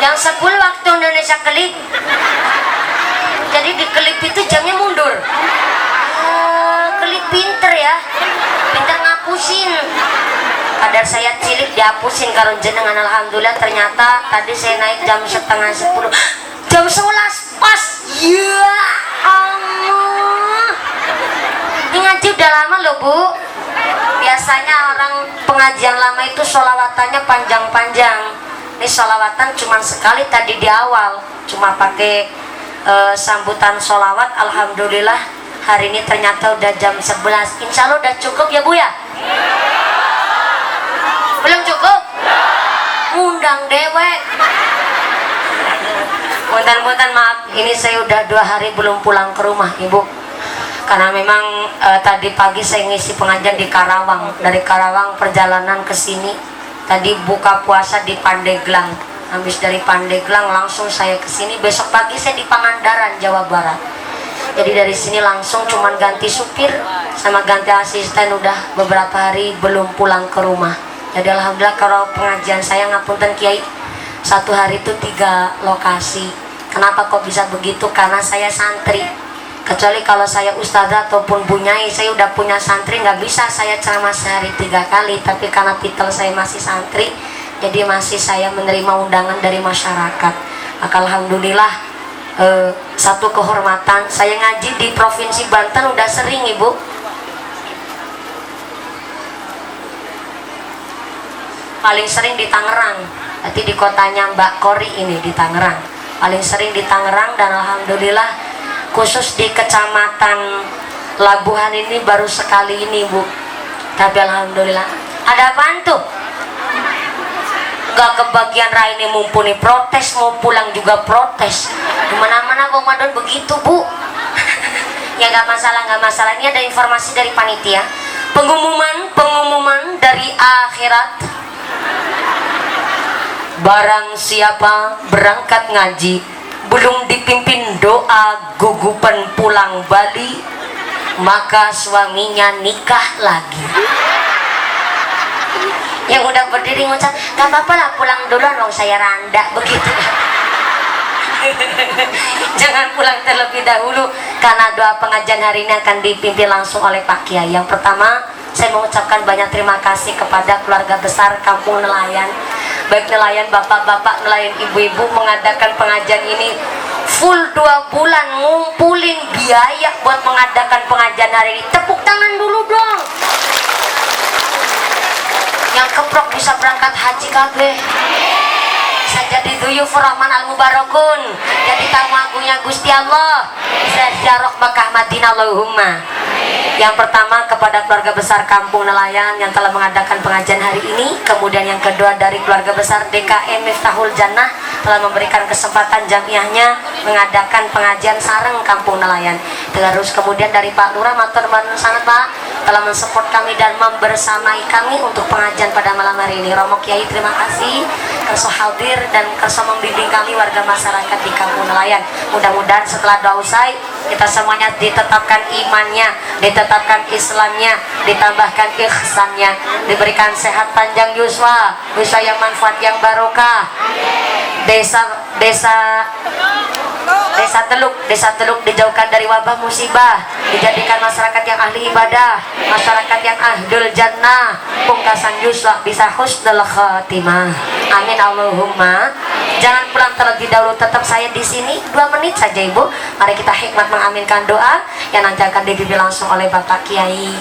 Jam 10 waktu Indonesia kelip. Jadi di kelip itu jamnya mundur. Kelip pinter ya, pinter ngapusin. Kadar saya cilik dihapusin karo jenengan, alhamdulillah. Ternyata tadi saya naik jam setengah 10, jam 11 pas. Ya Allah, ini ngaji udah lama loh Bu. Biasanya orang pengajian lama itu sholawatannya panjang-panjang. Ini sholawatan cuma sekali tadi di awal, cuma pakai sambutan sholawat. Alhamdulillah hari ini ternyata udah jam 11. Insya Allah udah cukup ya Bu ya? Belum cukup? Undang dewek. Punten maaf, ini saya udah 2 hari belum pulang ke rumah Ibu. karena memang tadi pagi saya ngisi pengajian di Karawang. Dari Karawang perjalanan ke sini, tadi buka puasa di Pandeglang. Habis dari Pandeglang langsung saya ke sini. Besok pagi saya di Pangandaran, Jawa Barat. Jadi dari sini langsung cuman ganti supir sama ganti asisten, udah beberapa hari belum pulang ke rumah. Jadi alhamdulillah kalau pengajian saya, ngapunten Kiai, satu hari itu 3 lokasi. Kenapa kok bisa begitu? Karena saya santri. Kecuali kalau saya ustazah ataupun bunyai, saya udah punya santri, nggak bisa saya ceramah sehari 3 kali. Tapi karena titel saya masih santri, jadi masih saya menerima undangan dari masyarakat. Maka alhamdulillah, satu kehormatan, saya ngaji di Provinsi Banten udah sering Ibu. Paling sering di Tangerang, berarti di kotanya Mbak Kori ini di Tangerang. Paling sering di Tangerang, dan alhamdulillah khusus di Kecamatan Labuhan ini baru sekali ini Bu. Tapi alhamdulillah. Ada apaan tuh? Gak kebagian Raini mumpuni protes, mau pulang juga protes. Dimana-mana Ramadan begitu Bu. Ya gak masalah, gak masalah. Ini ada informasi dari panitia. Pengumuman dari akhirat. Barang siapa berangkat ngaji belum dipimpin doa gugupan pulang Bali, maka suaminya nikah lagi. Yang udah berdiri ngucap, gak apa-apa lah pulang duluan, wong saya randa, begitu. Jangan pulang terlebih dahulu, karena doa pengajian hari ini akan dipimpin langsung oleh Pak Kiai. Yang pertama, saya mengucapkan banyak terima kasih kepada keluarga besar Kampung Nelayan, baik nelayan bapak-bapak, nelayan ibu-ibu, mengadakan pengajian ini full 2 bulan, ngumpulin biaya buat mengadakan pengajian hari ini. Tepuk tangan dulu dong. Yang keprok bisa berangkat haji kabeh, bisa jadi duyuf Rahman al-Mubarakun, jadi tamu agungnya Gusti Allah, bisa ziarah Mekah Madinah Allahumma. Yang pertama kepada keluarga besar Kampung Nelayan yang telah mengadakan pengajian hari ini. Kemudian yang kedua dari keluarga besar DKM Miftahul Jannah telah memberikan kesempatan jamiahnya mengadakan pengajian sareng Kampung Nelayan. Terus kemudian dari Pak Lurah, matur nuwun sangat Pak, telah mensupport kami dan membersamai kami untuk pengajian pada malam hari ini. Romo Kiai terima kasih kerso hadir dan kerso membimbing kami warga masyarakat di Kampung Nelayan. Mudah-mudahan setelah doa usai, kita semuanya ditetapkan imannya, ditetapkan Islamnya, ditambahkan ihsannya, diberikan sehat panjang yuswa yang manfaat yang barokah. Desa Teluk dijauhkan dari wabah musibah, dijadikan masyarakat yang ahli ibadah, masyarakat yang ahlul jannah, pungkasan yuswa bisa husnul khatimah. Amin Allahumma. Jangan pulang terlebih dahulu, tetap saya di sini 2 menit saja Ibu. Mari kita hikmat mengaminkan doa yang nanti akan dipimpin langsung oleh Bapak Kiai